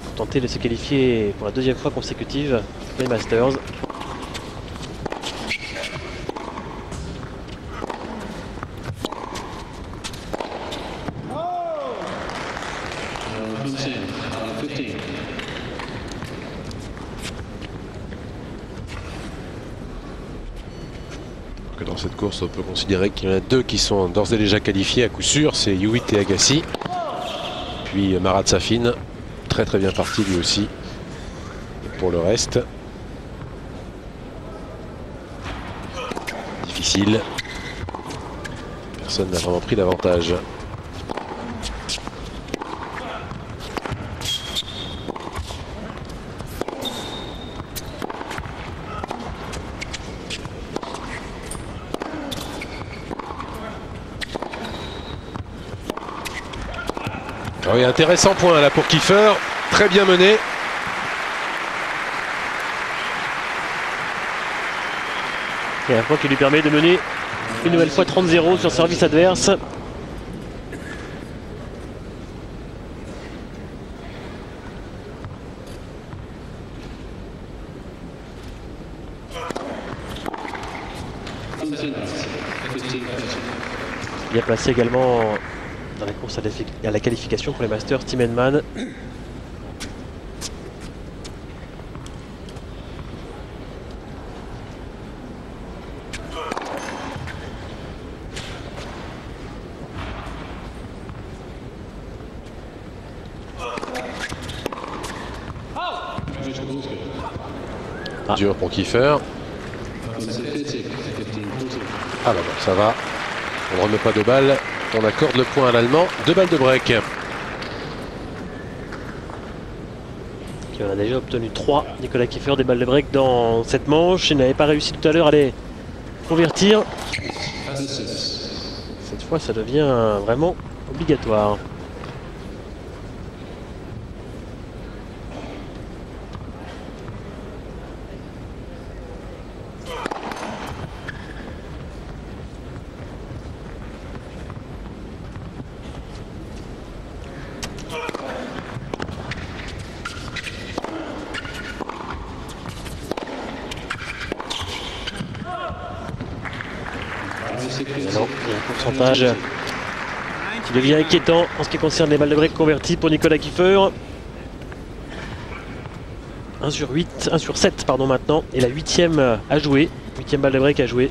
[SPEAKER 3] pour tenter de se qualifier pour la deuxième fois consécutive pour les Masters.
[SPEAKER 2] Dans cette course, on peut considérer qu'il y en a deux qui sont d'ores et déjà qualifiés à coup sûr, c'est Hewitt et Agassi. Puis Marat Safin, très bien parti lui aussi. Et pour le reste, difficile. Personne n'a vraiment pris l'avantage. Oui, intéressant point là pour Kiefer, très bien mené.
[SPEAKER 3] Et un point qui lui permet de mener une nouvelle fois 30-0 sur service adverse. Bien placé également dans la course à la qualification pour les Masters, Tim Henman.
[SPEAKER 2] Dur pour Kiefer. Ah bah bon, ça va. On ne remet pas de balles. On accorde le point à l'Allemand. 2 balles de break.
[SPEAKER 3] Qui en a déjà obtenu 3. Nicolas Kiefer, des balles de break dans cette manche. Il n'avait pas réussi tout à l'heure à les convertir. Cette fois, ça devient vraiment obligatoire. Alors, il y a un pourcentage qui devient inquiétant en ce qui concerne les balles de break converties pour Nicolas Kiefer. 1 sur 7 pardon maintenant, et la 8e à jouer, 8e balle de break à jouer.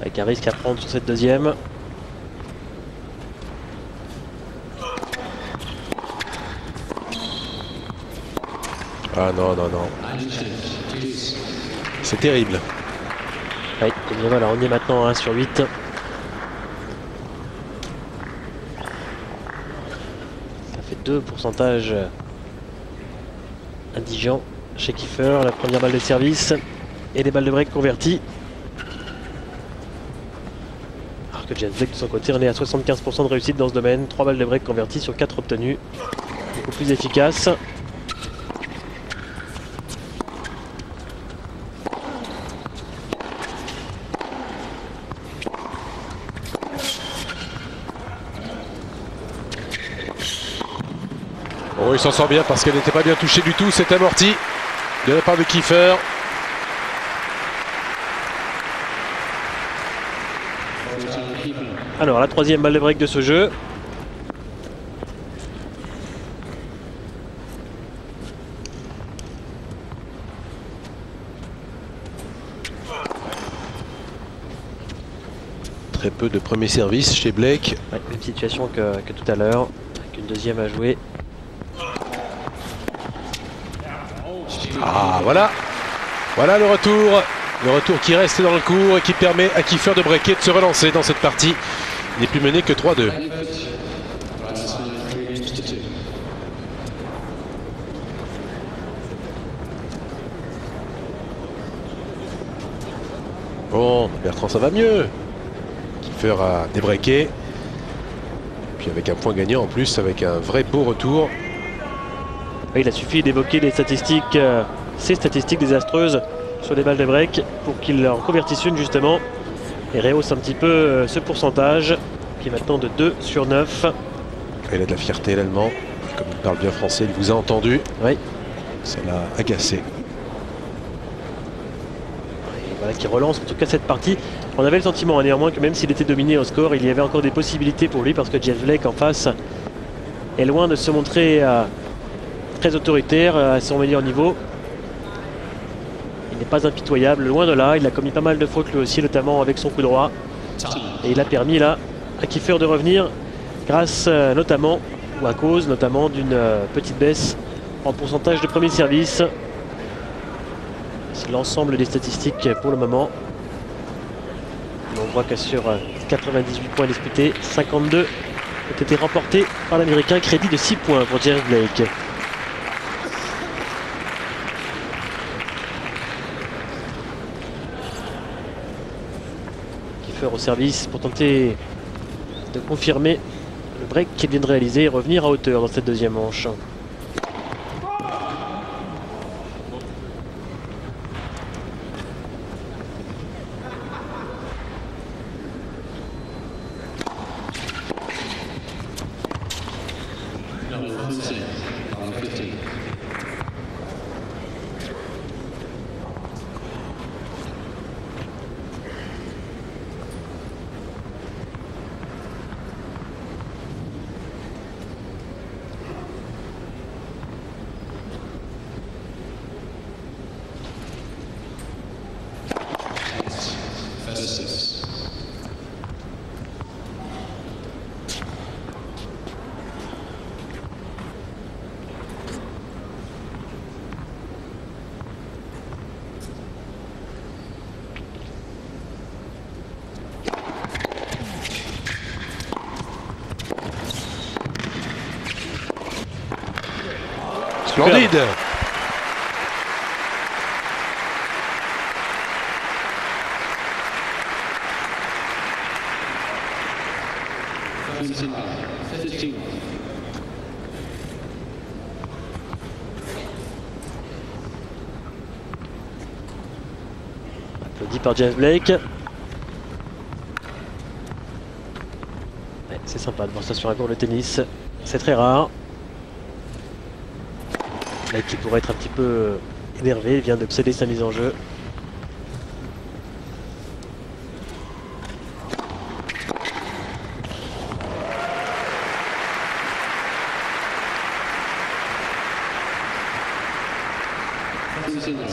[SPEAKER 3] Avec un risque à prendre sur cette deuxième.
[SPEAKER 2] Ah non, non, non. C'est terrible.
[SPEAKER 3] Oui, et bien voilà, on est maintenant à 1 sur 8. Ça fait 2 pourcentages indigents chez Kiefer. La première balle de service et les balles de break converties. Alors que James Blake de son côté, on est à 75% de réussite dans ce domaine. 3 balles de break converties sur 4 obtenues. Beaucoup plus efficace.
[SPEAKER 2] Oh, il s'en sort bien parce qu'elle n'était pas bien touchée du tout. C'est amorti de la part de Kiefer.
[SPEAKER 3] Alors, la 3e balle de break de ce jeu.
[SPEAKER 2] Très peu de premier service chez Blake.
[SPEAKER 3] Ouais, même situation que tout à l'heure, avec une deuxième à jouer.
[SPEAKER 2] Ah voilà. Voilà le retour. Le retour qui reste dans le cours et qui permet à Kiefer de breaker, de se relancer dans cette partie. Il n'est plus mené que 3-2. Bon, Bertrand, ça va mieux. Kiefer a débreaké. Puis avec un point gagnant en plus, avec un vrai beau retour.
[SPEAKER 3] Il a suffi d'évoquer les statistiques, ces statistiques désastreuses sur les balles de break pour qu'il en convertisse une justement et rehausse un petit peu ce pourcentage qui est maintenant de 2 sur 9.
[SPEAKER 2] Il a de la fierté l'Allemand. Comme il parle bien français, il vous a entendu.
[SPEAKER 3] Oui.
[SPEAKER 2] Ça l'a agacé.
[SPEAKER 3] Et voilà qui relance en tout cas cette partie. On avait le sentiment néanmoins que même s'il était dominé au score, il y avait encore des possibilités pour lui parce que James Blake en face est loin de se montrer très autoritaire à son meilleur niveau. Il n'est pas impitoyable, loin de là. Il a commis pas mal de fautes lui aussi, notamment avec son coup droit. Et il a permis là à Kiefer de revenir grâce notamment, ou à cause notamment d'une petite baisse en pourcentage de premier service. C'est l'ensemble des statistiques pour le moment. On voit que sur 98 points disputés, 52 ont été remportés par l'Américain. Crédit de 6 points pour James Blake. Kiefer au service pour tenter de confirmer le break qu'il vient de réaliser et revenir à hauteur dans cette deuxième manche.
[SPEAKER 2] Splendide.
[SPEAKER 3] Applaudi par James Blake. Ouais, c'est sympa de voir ça sur un court de tennis. C'est très rare. Blake qui pourrait être un petit peu énervé, il vient d'obséder sa mise en jeu.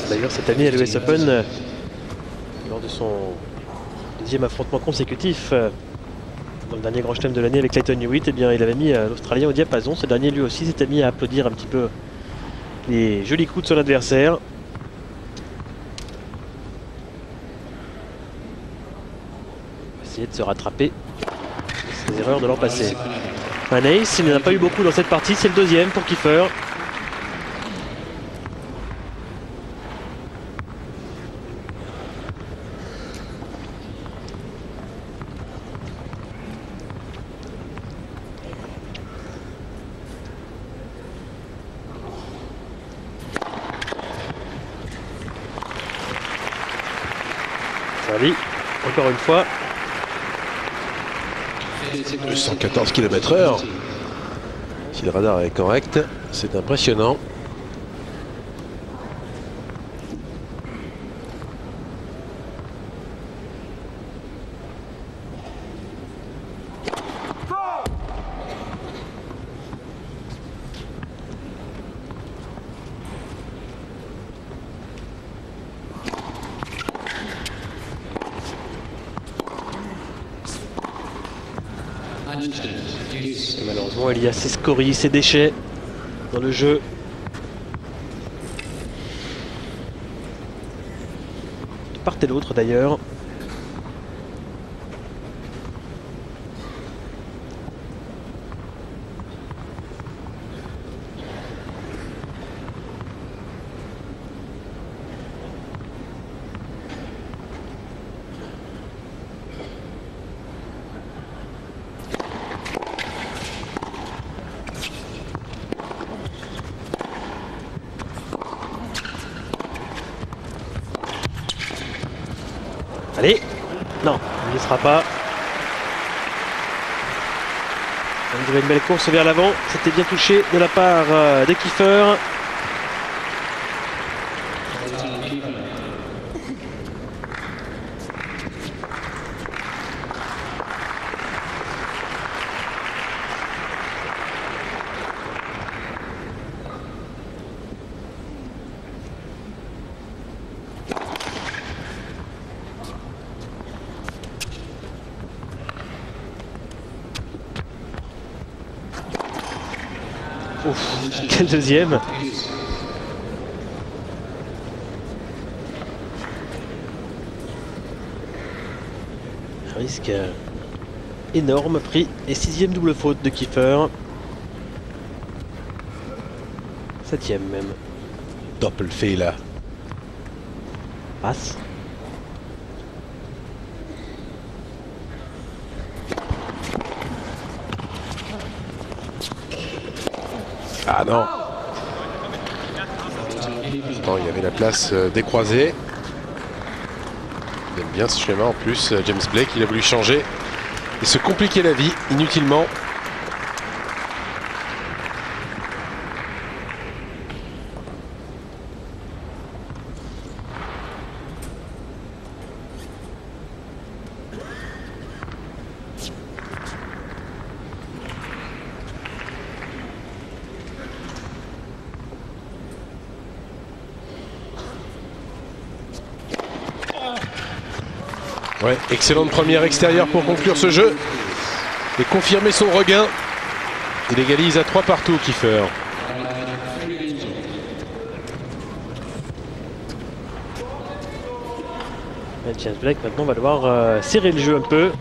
[SPEAKER 3] D'ailleurs cette année à l'US Open, lors de son deuxième affrontement consécutif dans le dernier grand chelem de l'année avec Lleyton Hewitt, eh bien, il avait mis l'Australien au diapason. Ce dernier lui aussi s'était mis à applaudir un petit peu les jolis coups de son adversaire. On va essayer de se rattraper de ses erreurs de l'an passé. Un ace, il n'en a pas eu beaucoup dans cette partie, c'est le deuxième pour Kiefer. Servi, encore une fois.
[SPEAKER 2] 214 km/h. Si le radar est correct, c'est impressionnant.
[SPEAKER 3] Et malheureusement, il y a ses scories, ses déchets dans le jeu. De part et d'autre d'ailleurs. Allez, non, il n'y sera pas. On dirait une belle course vers l'avant. C'était bien touché de la part de Kiefer. Ouf, quel deuxième! Un risque énorme pris et sixième double faute de Kiefer. Septième même.
[SPEAKER 2] Doppelfehler.
[SPEAKER 3] Passe.
[SPEAKER 2] Ah non. Pourtant, il y avait la place décroisée. Il aime bien ce schéma en plus. James Blake, il a voulu changer et se compliquer la vie inutilement. Ouais, excellente première extérieure pour conclure ce jeu et confirmer son regain. Il égalise à 3 partout, Kiefer.
[SPEAKER 3] James Blake maintenant va devoir serrer le jeu un peu.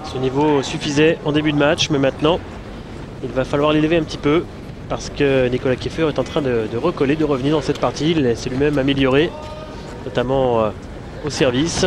[SPEAKER 3] Ce niveau suffisait en début de match, mais maintenant Il va falloir l'élever un petit peu parce que Nicolas Kiefer est en train de recoller, de revenir dans cette partie. Il s'est lui-même amélioré, notamment au service.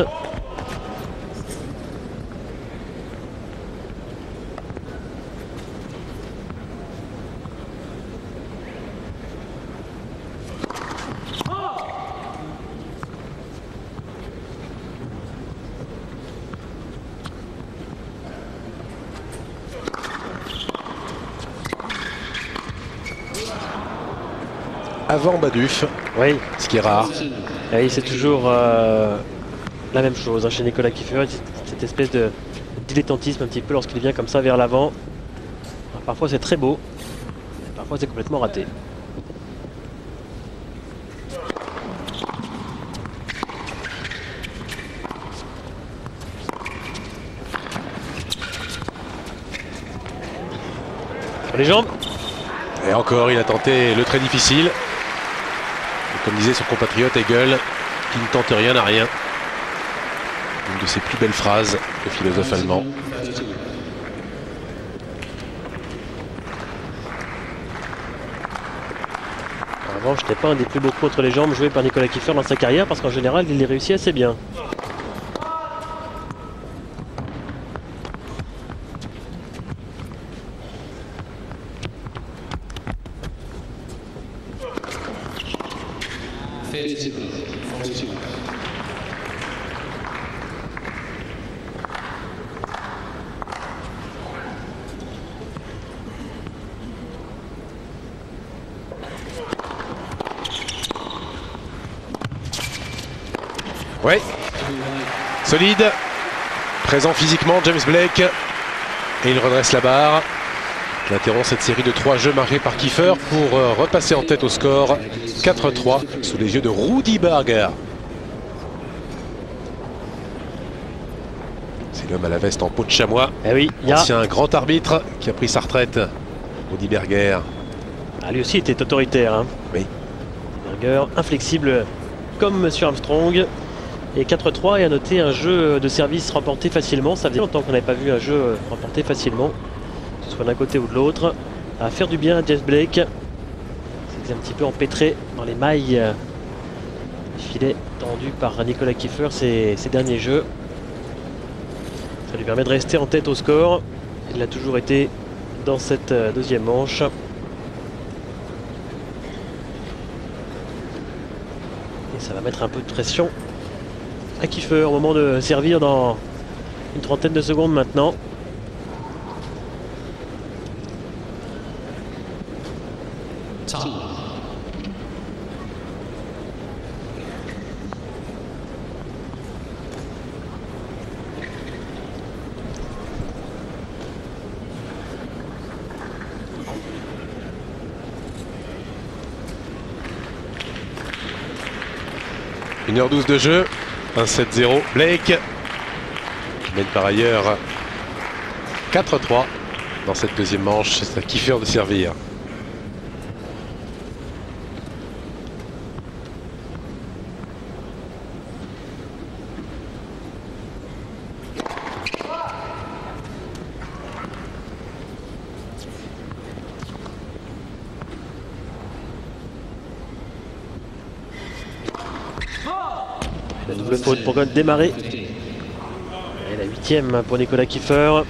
[SPEAKER 2] Avant Baduf,
[SPEAKER 3] Oui,
[SPEAKER 2] ce qui est rare.
[SPEAKER 3] oui c'est toujours la même chose chez Nicolas Kiefer, cette espèce de dilettantisme un petit peu lorsqu'il vient comme ça vers l'avant. Parfois c'est très beau, parfois c'est complètement raté. Sur les jambes.
[SPEAKER 2] Et encore, il a tenté le très difficile. Et comme disait son compatriote Hegel, qui ne tente rien n'a rien. Une de ses plus belles phrases, le philosophe allemand.
[SPEAKER 3] En revanche, ce n'est pas un des plus beaux coups entre les jambes joués par Nicolas Kiefer dans sa carrière parce qu'en général, il les réussit assez bien.
[SPEAKER 2] Oui, solide, présent physiquement James Blake, et il redresse la barre. Il interrompt cette série de 3 jeux marqués par Kiefer pour repasser en tête au score 4-3 sous les yeux de Rudi Berger. C'est l'homme à la veste en peau de chamois,
[SPEAKER 3] oui,
[SPEAKER 2] ancien grand arbitre qui a pris sa retraite, Rudi Berger.
[SPEAKER 3] Ah, lui aussi était autoritaire. Hein.
[SPEAKER 2] Oui.
[SPEAKER 3] Berger, inflexible comme M. Armstrong. Et 4-3 et à noter un jeu de service remporté facilement. Ça faisait longtemps qu'on n'avait pas vu un jeu remporté facilement, que ce soit d'un côté ou de l'autre. À faire du bien à James Blake. C'est un petit peu empêtré dans les mailles du filet tendu par Nicolas Kiefer ces derniers jeux. Ça lui permet de rester en tête au score. Il l'a toujours été dans cette deuxième manche. Et ça va mettre un peu de pression à Kiefer au moment de servir dans une trentaine de secondes maintenant.
[SPEAKER 2] Une 1h12 de jeu. 1-7-0, Blake qui mène par ailleurs 4-3 dans cette deuxième manche. C'est à Kiefer de servir.
[SPEAKER 3] La double faute pour démarrer. Et la 8e pour Nicolas Kiefer.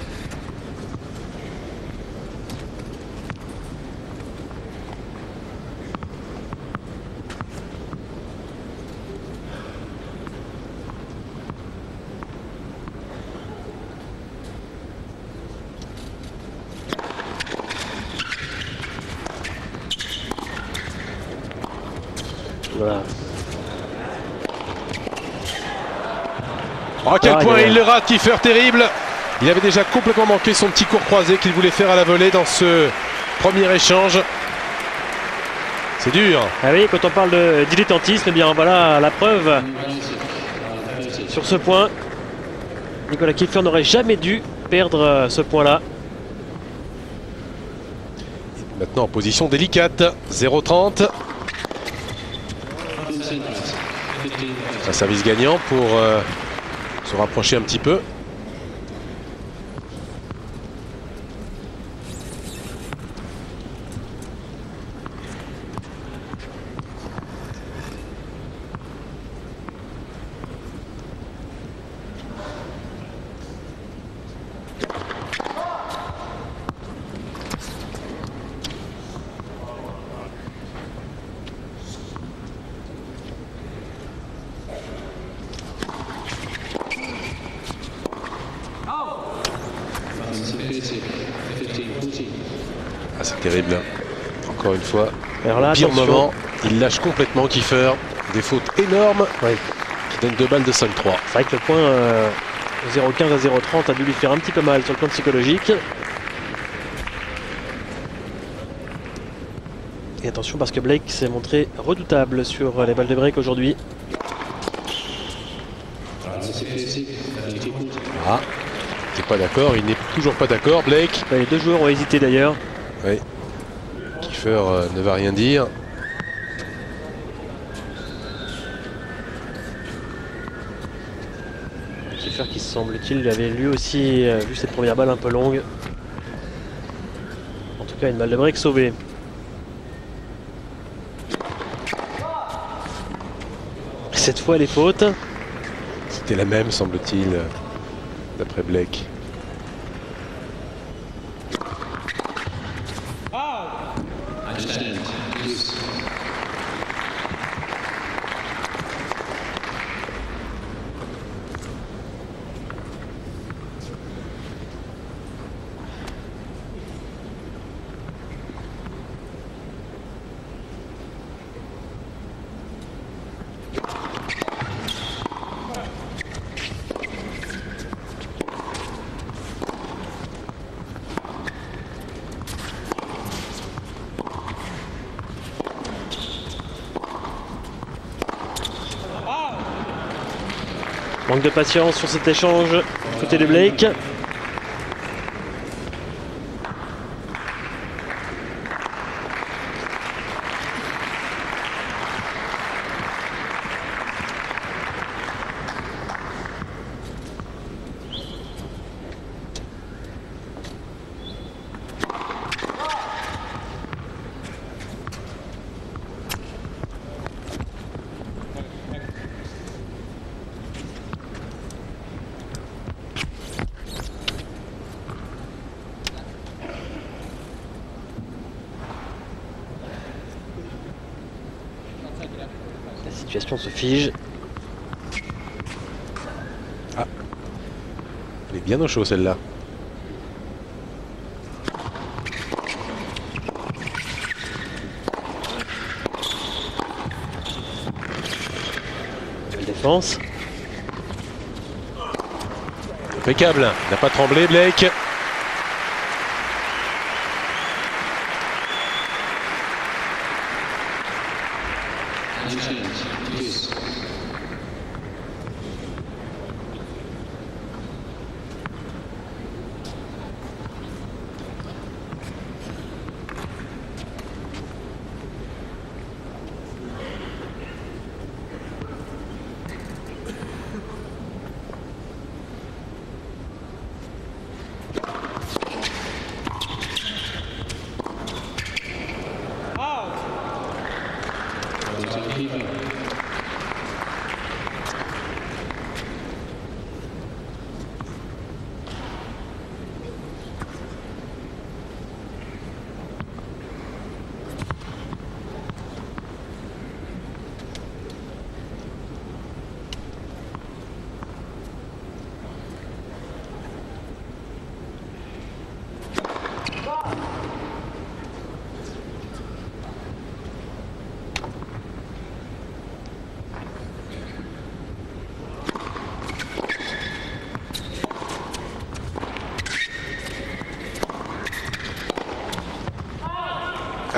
[SPEAKER 3] Voilà.
[SPEAKER 2] Oh, à quel point il le rate, Kiefer, terrible. Il avait déjà complètement manqué son petit court croisé qu'il voulait faire à la volée dans ce premier échange. C'est dur.
[SPEAKER 3] Ah oui, quand on parle de dilettantisme, eh bien voilà la preuve. Sur ce point, Nicolas Kiefer n'aurait jamais dû perdre ce point-là.
[SPEAKER 2] Maintenant en position délicate, 0-30. Un service gagnant pour se rapprocher un petit peu. Terrible. Encore une fois.
[SPEAKER 3] Alors là,
[SPEAKER 2] Pire
[SPEAKER 3] attention.
[SPEAKER 2] moment, il lâche complètement Kiefer. Des fautes énormes qui donnent 2 balles de 5-3.
[SPEAKER 3] C'est vrai que le point 0,15 à 0,30 a dû lui faire un petit peu mal sur le plan psychologique. Et attention parce que Blake s'est montré redoutable sur les balles de break aujourd'hui.
[SPEAKER 2] Ah, il n'est pas d'accord, il n'est toujours pas d'accord, Blake.
[SPEAKER 3] Les deux joueurs ont hésité d'ailleurs.
[SPEAKER 2] Oui. Kiefer ne va rien dire.
[SPEAKER 3] Kiefer qui semble-t-il avait lui aussi vu cette première balle un peu longue. En tout cas une balle de break sauvée. Cette fois les fautes.
[SPEAKER 2] C'était la même, semble-t-il, d'après Blake.
[SPEAKER 3] Manque de patience sur cet échange côté de Blake. La situation se fige.
[SPEAKER 2] Ah, elle est bien au chaud celle-là.
[SPEAKER 3] Belle défense.
[SPEAKER 2] Impeccable, il n'a pas tremblé Blake.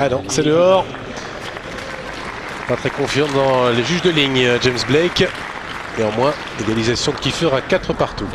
[SPEAKER 2] Ah non, c'est dehors. Pas très confiant dans les juges de ligne, James Blake. Néanmoins, égalisation de Kiefer à 4 partout.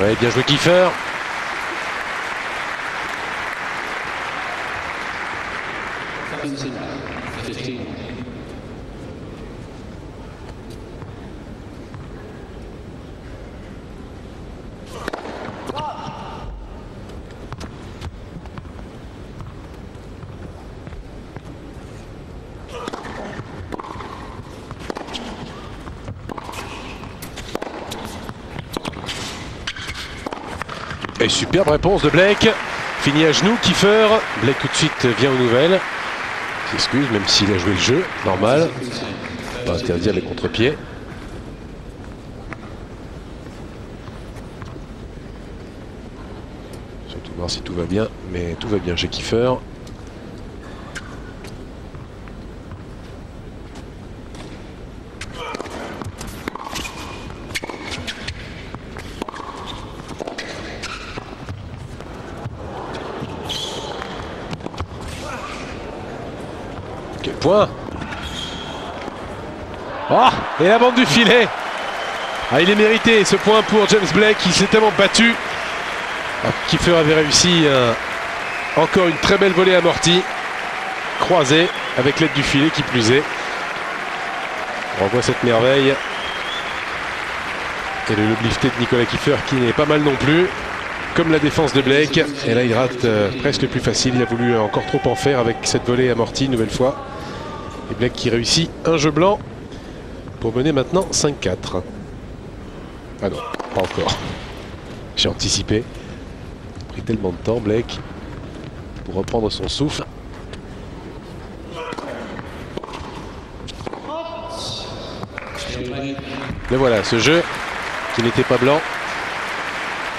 [SPEAKER 2] Ouais, bien joué Kiefer. Et superbe réponse de Blake. Fini à genoux, Kiefer. Blake tout de suite vient aux nouvelles. S'excuse, même s'il a joué le jeu, normal. Pas interdire les contre-pieds. Surtout voir si tout va bien, mais tout va bien chez Kiefer. Quel point! Oh! Et la bande du filet! Ah, il est mérité ce point pour James Blake, il s'est tellement battu. Kiefer avait réussi encore une très belle volée amortie, croisée avec l'aide du filet qui plus est. On revoit cette merveille. Et le lob lifté de Nicolas Kiefer qui n'est pas mal non plus. Comme la défense de Blake. Et là il rate presque le plus facile. Il a voulu encore trop en faire avec cette volée amortie une nouvelle fois. Et Blake qui réussit un jeu blanc pour mener maintenant 5-4. Ah non, pas encore. J'ai anticipé. Il a pris tellement de temps Blake pour reprendre son souffle. Mais voilà, ce jeu qui n'était pas blanc.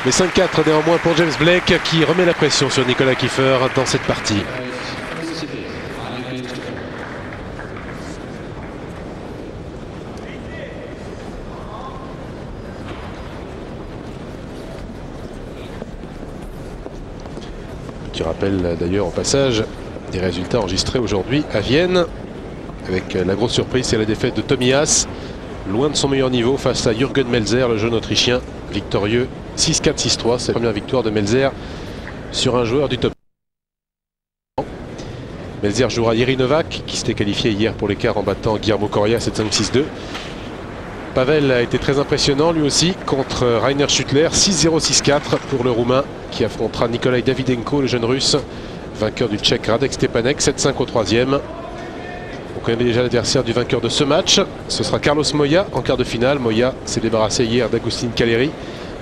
[SPEAKER 2] Mais 5-4 néanmoins pour James Blake qui remet la pression sur Nicolas Kiefer dans cette partie. Petit rappel d'ailleurs au passage des résultats enregistrés aujourd'hui à Vienne. Avec la grosse surprise, c'est la défaite de Tomias. Loin de son meilleur niveau face à Jürgen Melzer, le jeune Autrichien, victorieux 6-4, 6-3. C'est la première victoire de Melzer sur un joueur du top. Melzer jouera Jiří Novák, qui s'était qualifié hier pour les quarts en battant Guillermo Coria 7-5, 6-2. Pavel a été très impressionnant lui aussi contre Rainer Schüttler, 6-0, 6-4 pour le Roumain qui affrontera Nikolai Davydenko, le jeune Russe, vainqueur du Tchèque Radek Stepanek, 7-5 au troisième. On connaît déjà l'adversaire du vainqueur de ce match. Ce sera Carlos Moya en quart de finale. Moya s'est débarrassé hier d'Agustin Caleri.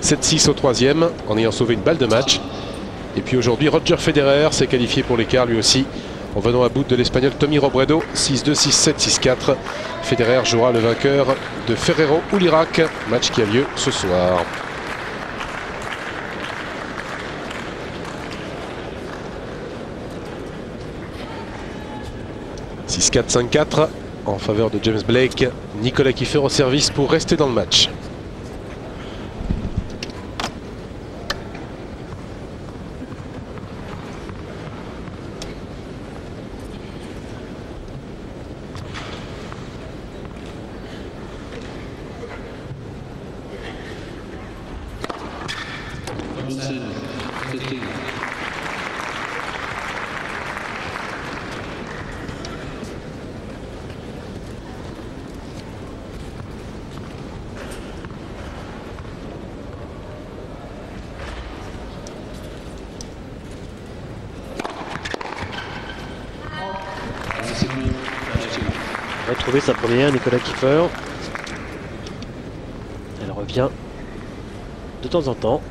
[SPEAKER 2] 7-6 au troisième en ayant sauvé une balle de match. Et puis aujourd'hui, Roger Federer s'est qualifié pour les quarts lui aussi en venant à bout de l'Espagnol Tommy Robredo. 6-2, 6-7, 6-4. Federer jouera le vainqueur de Ferrero ou l'Irak. Match qui a lieu ce soir. « 6-4, 5-4 en faveur de James Blake. Nicolas Kiefer au service pour rester dans le match.
[SPEAKER 3] Retrouver sa première, Nicolas Kiefer. Elle revient de temps en temps.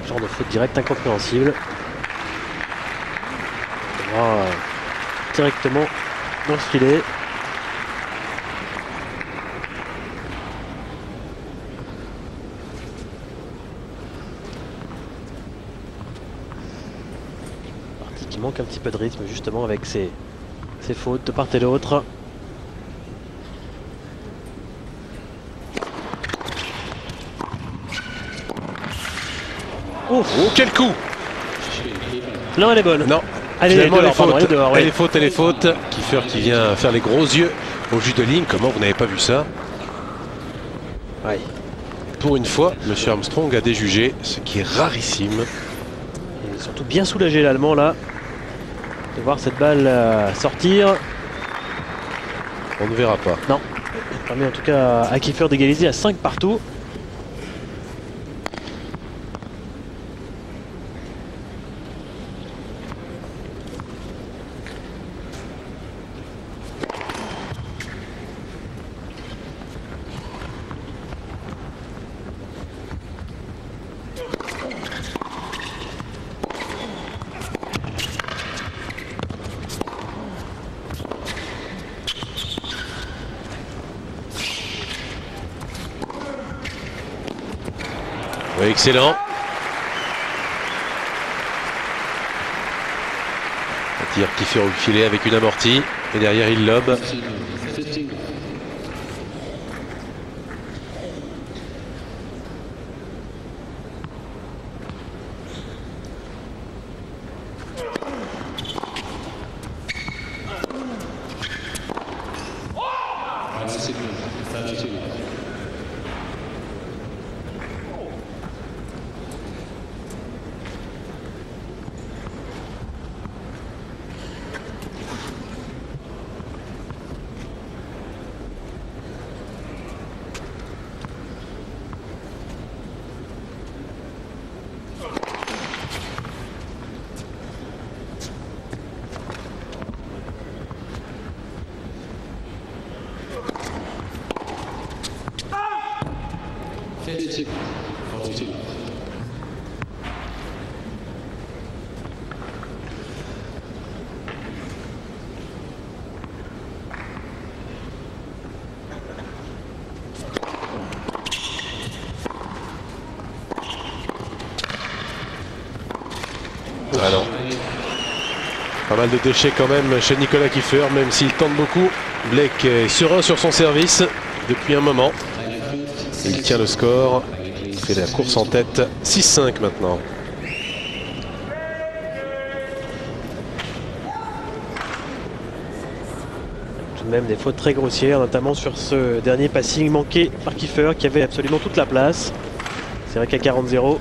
[SPEAKER 3] Genre de faute directe incompréhensible. On va directement dans le filet. Partie qui manque un petit peu de rythme justement avec ses fautes de part et d'autre.
[SPEAKER 2] Oh, quel coup!
[SPEAKER 3] Non, elle est bonne.
[SPEAKER 2] Non,
[SPEAKER 3] elle est dehors.
[SPEAKER 2] Elle est faute. Kiefer qui vient faire les gros yeux au jus de ligne. Comment vous n'avez pas vu ça?
[SPEAKER 3] Ouais.
[SPEAKER 2] Pour une fois, Monsieur Armstrong a déjugé, ce qui est rarissime.
[SPEAKER 3] Et surtout bien soulagé l'Allemand là de voir cette balle sortir.
[SPEAKER 2] On ne verra pas.
[SPEAKER 3] Non. Ça permet en tout cas à Kiefer d'égaliser à 5 partout.
[SPEAKER 2] Oui, excellent. Un tir qui fait au filet avec une amortie. Et derrière, il lobe. Ah non. Pas mal de déchets quand même chez Nicolas Kiefer, même s'il tente beaucoup. Blake est serein sur son service depuis un moment. Il tient le score. Il fait la course en tête. 6-5 maintenant.
[SPEAKER 3] Tout de même des fautes très grossières, notamment sur ce dernier passing manqué par Kiefer qui avait absolument toute la place. C'est vrai qu'à 40-0,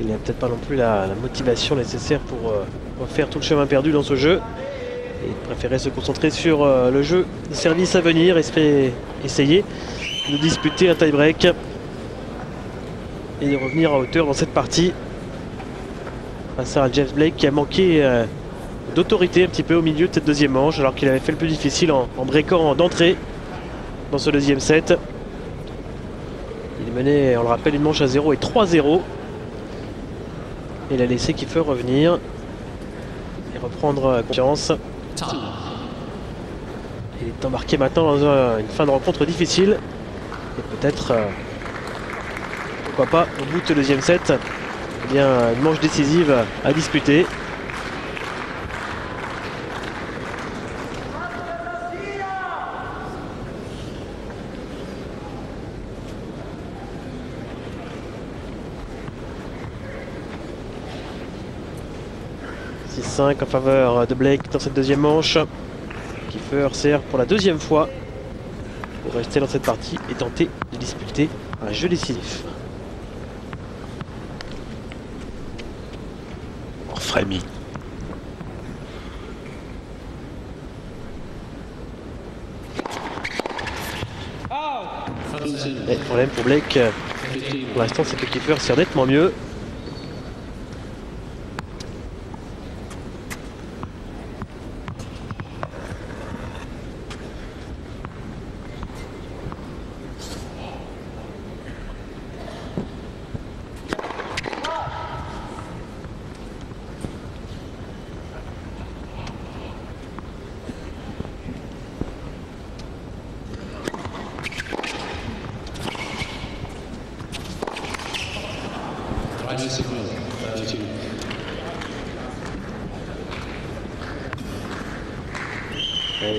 [SPEAKER 3] il n'a peut-être pas non plus la motivation nécessaire pour refaire tout le chemin perdu dans ce jeu. Et il préférait se concentrer sur le jeu de service à venir et essayer de disputer un tie-break et de revenir à hauteur dans cette partie face à James Blake qui a manqué d'autorité un petit peu au milieu de cette deuxième manche alors qu'il avait fait le plus difficile en breakant d'entrée dans ce deuxième set. Il menait, on le rappelle, une manche à 0 et 3-0. Il a laissé Kiefer revenir et reprendre confiance. Il est embarqué maintenant dans une fin de rencontre difficile. Et peut-être, pourquoi pas, au bout de ce deuxième set, eh bien, une manche décisive à disputer. 6-5 en faveur de Blake dans cette deuxième manche. Kiefer sert pour la deuxième fois pour rester dans cette partie et tenter de disputer un jeu décisif.
[SPEAKER 2] Frémy.
[SPEAKER 3] Et le problème pour Blake, pour l'instant, c'est que Kiefer sert nettement mieux.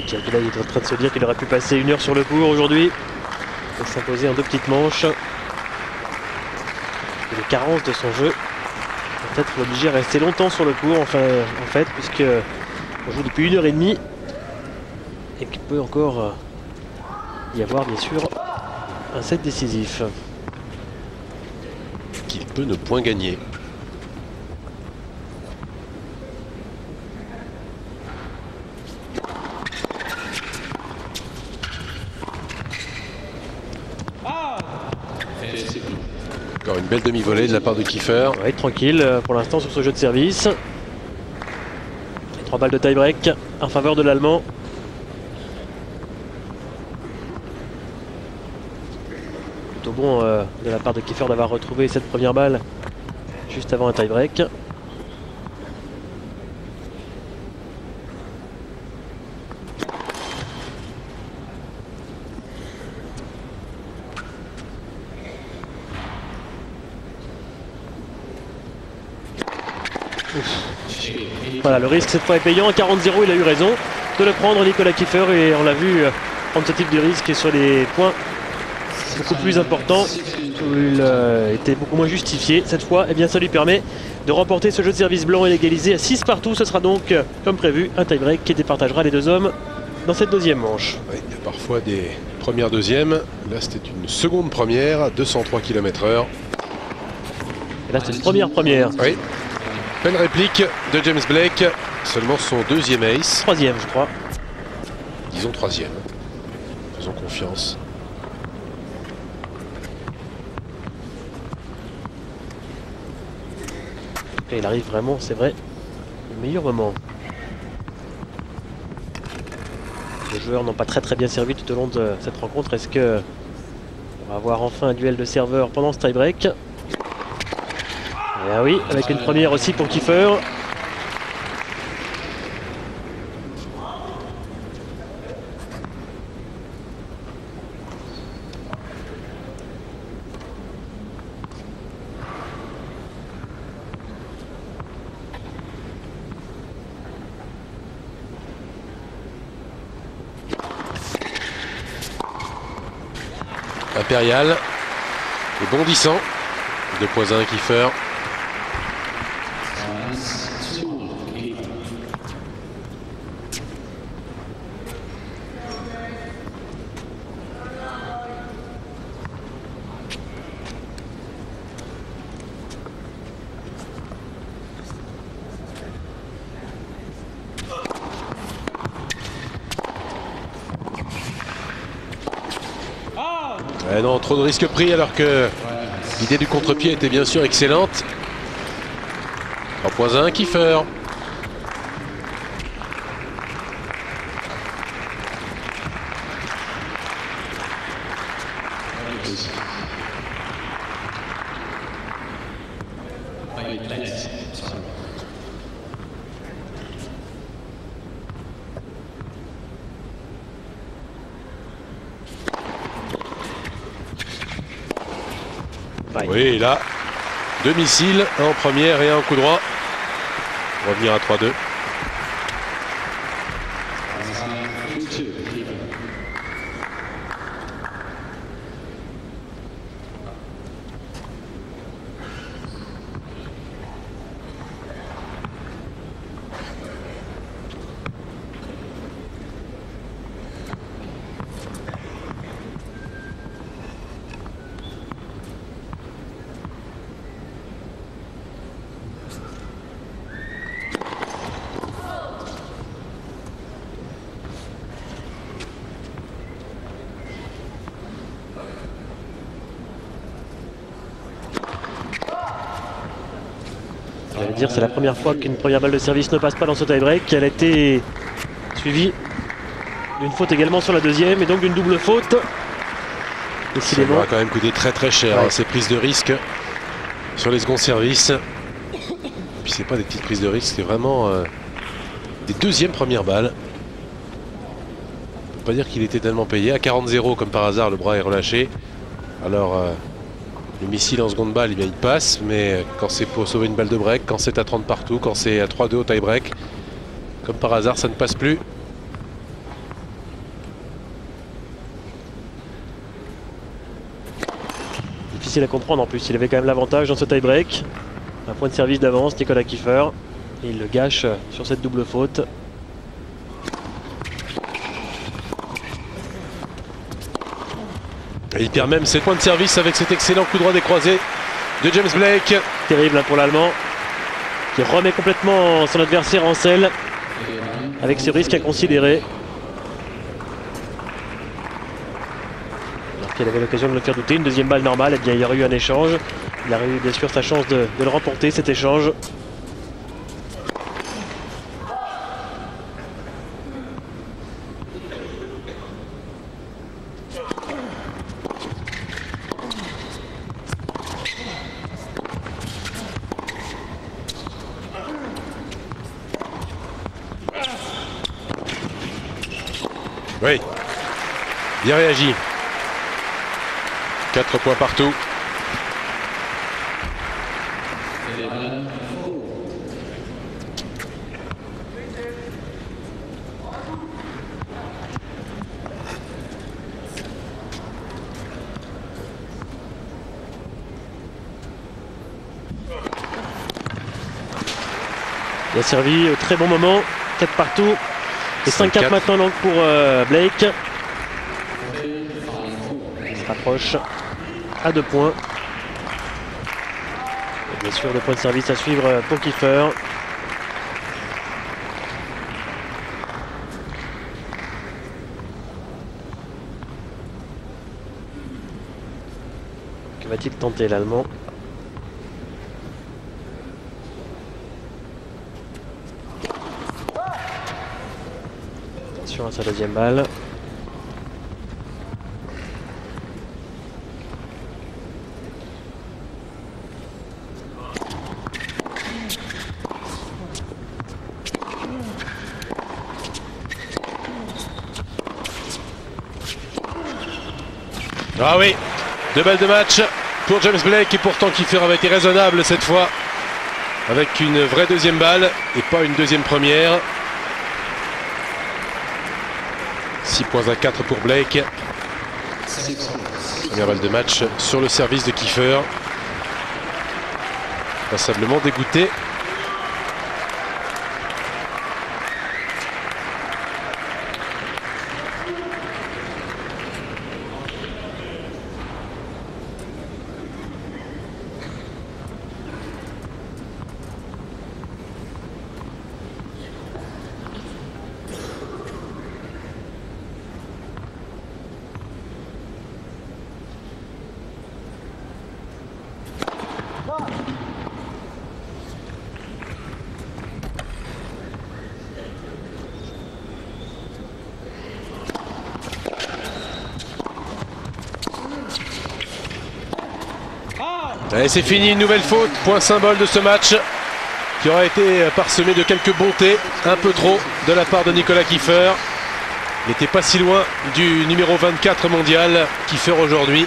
[SPEAKER 3] Jack Delay est en train de se dire qu'il aurait pu passer 1 heure sur le court aujourd'hui pour s'imposer en 2 petites manches. Et les carences de son jeu peut-être l'obliger à rester longtemps sur le court en fait puisque on joue depuis 1 heure et demie et qu'il peut encore y avoir bien sûr un set décisif.
[SPEAKER 2] Qu'il peut ne point gagner. Encore une belle demi-volée de la part de Kiefer.
[SPEAKER 3] Ouais, tranquille pour l'instant sur ce jeu de service. 3 balles de tie-break en faveur de l'Allemand. Plutôt bon de la part de Kiefer d'avoir retrouvé cette première balle juste avant un tie-break. Voilà, le risque cette fois est payant. 40-0, il a eu raison de le prendre, Nicolas Kiefer, et on l'a vu prendre ce type de risque sur les points beaucoup plus importants où il était beaucoup moins justifié. Cette fois, eh bien, ça lui permet de remporter ce jeu de service blanc et l'égaliser à 6 partout. Ce sera donc, comme prévu, un tie-break qui départagera les 2 hommes dans cette deuxième manche.
[SPEAKER 2] Oui, il y a parfois des premières deuxièmes. Là, c'était une seconde première, 203 km/h.
[SPEAKER 3] Et là, c'est une première.
[SPEAKER 2] Oui. Belle réplique de James Blake, seulement son 2e ace.
[SPEAKER 3] 3e, je crois.
[SPEAKER 2] Disons 3e. Faisons confiance.
[SPEAKER 3] Et il arrive vraiment, c'est vrai, au meilleur moment. Les joueurs n'ont pas très bien servi tout au long de cette rencontre. Est-ce que on va avoir enfin un duel de serveurs pendant ce tie-break? Ah oui, avec une première aussi pour Kiefer.
[SPEAKER 2] Impérial et bondissant. 2.1 Kiefer. Non, trop de risques pris alors que l'idée du contre-pied était bien sûr excellente. 3.1 Kiefer. Oui, là, 2 missiles, un en première et un en coup droit. Revenir à 3-2.
[SPEAKER 3] J'allais dire, c'est la première fois qu'une première balle de service ne passe pas dans ce tie-break. Elle a été suivie d'une faute également sur la deuxième et donc d'une double faute.
[SPEAKER 2] Ça va quand même coûter très cher,
[SPEAKER 3] ouais.
[SPEAKER 2] Hein, ces prises de risque sur les seconds services. Puis c'est pas des petites prises de risque, c'est vraiment des deuxièmes premières balles. On peut pas dire qu'il était tellement payé. À 40-0 comme par hasard, le bras est relâché. Alors le missile en seconde balle, eh bien, il passe, mais quand c'est pour sauver une balle de break, quand c'est à 30 partout, quand c'est à 3-2 au tie-break, comme par hasard, ça ne passe plus.
[SPEAKER 3] Difficile à comprendre en plus, il avait quand même l'avantage dans ce tie-break. Un point de service d'avance, Nicolas Kiefer. Et il le gâche sur cette double faute.
[SPEAKER 2] Et il perd même ses points de service avec cet excellent coup droit décroisé de James Blake.
[SPEAKER 3] Terrible hein, pour l'Allemand, qui remet complètement son adversaire en selle avec ce risque inconsidéré. Alors qu'il avait l'occasion de le faire douter, une deuxième balle normale, et bien il y aurait eu un échange. Il aurait eu bien sûr sa chance de le remporter, cet échange.
[SPEAKER 2] Oui, bien réagi. 4 points partout.
[SPEAKER 3] Il a servi au très bon moment, 4 partout. Et 5-4 maintenant donc pour Blake. Il se rapproche à 2 points. Et bien sûr, 2 points de service à suivre pour Kiefer. Que va-t-il tenter l'Allemand ? À sa deuxième balle.
[SPEAKER 2] Ah oui, 2 balles de match pour James Blake et pourtant Kiefer avait été raisonnable cette fois avec une vraie deuxième balle et pas une deuxième première. 6 points à 4 pour Blake. Première balle de match sur le service de Kiefer. Passablement dégoûté. Et c'est fini, une nouvelle faute, point symbole de ce match qui aura été parsemé de quelques bontés, un peu trop de la part de Nicolas Kiefer. Il n'était pas si loin du numéro 24 mondial Kiefer aujourd'hui.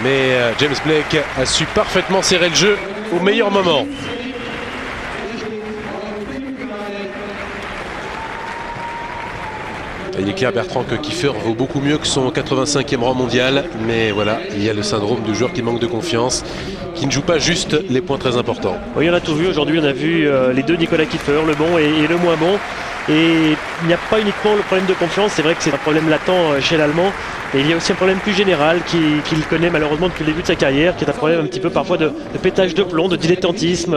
[SPEAKER 2] Mais James Blake a su parfaitement serrer le jeu au meilleur moment. Il est clair, Bertrand, que Kiefer vaut beaucoup mieux que son 85e rang mondial. Mais voilà, il y a le syndrome du joueur qui manque de confiance, qui ne joue pas juste les points très importants.
[SPEAKER 3] Oui, on a tout vu aujourd'hui. On a vu les deux Nicolas Kiefer, le bon et le moins bon. Et il n'y a pas uniquement le problème de confiance, c'est vrai que c'est un problème latent chez l'Allemand, mais il y a aussi un problème plus général qu'il connaît malheureusement depuis le début de sa carrière, qui est un problème un petit peu parfois de pétage de plomb, de dilettantisme,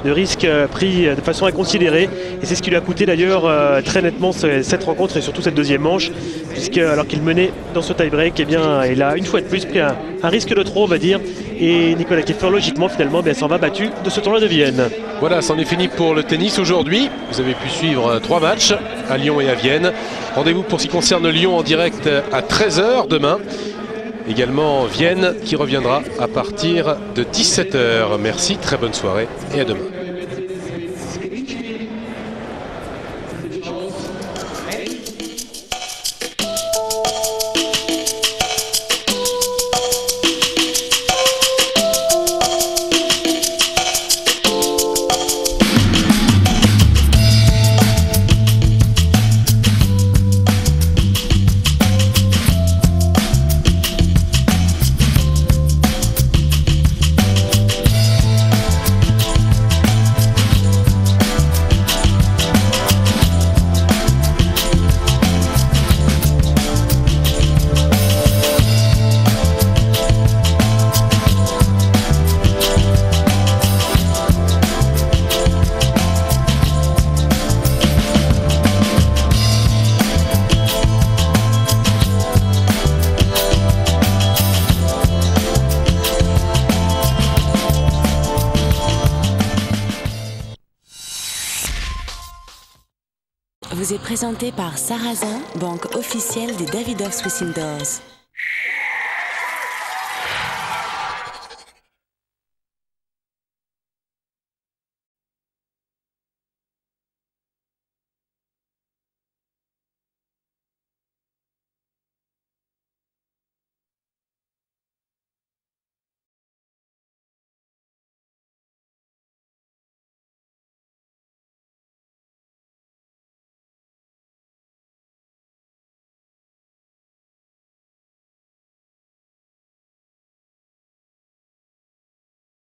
[SPEAKER 3] de risques pris de façon inconsidérée. Et c'est ce qui lui a coûté d'ailleurs très nettement cette rencontre et surtout cette deuxième manche, puisque alors qu'il menait dans ce tie-break, eh bien, il a une fois de plus pris un risque de trop, on va dire. Et Nicolas Kiefer, logiquement, finalement, s'en va battu de ce tournoi de Vienne.
[SPEAKER 2] Voilà, c'en est fini pour le tennis aujourd'hui. Vous avez pu suivre 3 matchs à Lyon et à Vienne. Rendez-vous pour ce qui concerne Lyon en direct à 13h demain. Également Vienne qui reviendra à partir de 17h. Merci, très bonne soirée et à demain.
[SPEAKER 1] Vous est présenté par Sarrazin, banque officielle des Davidoff Swiss Indoors.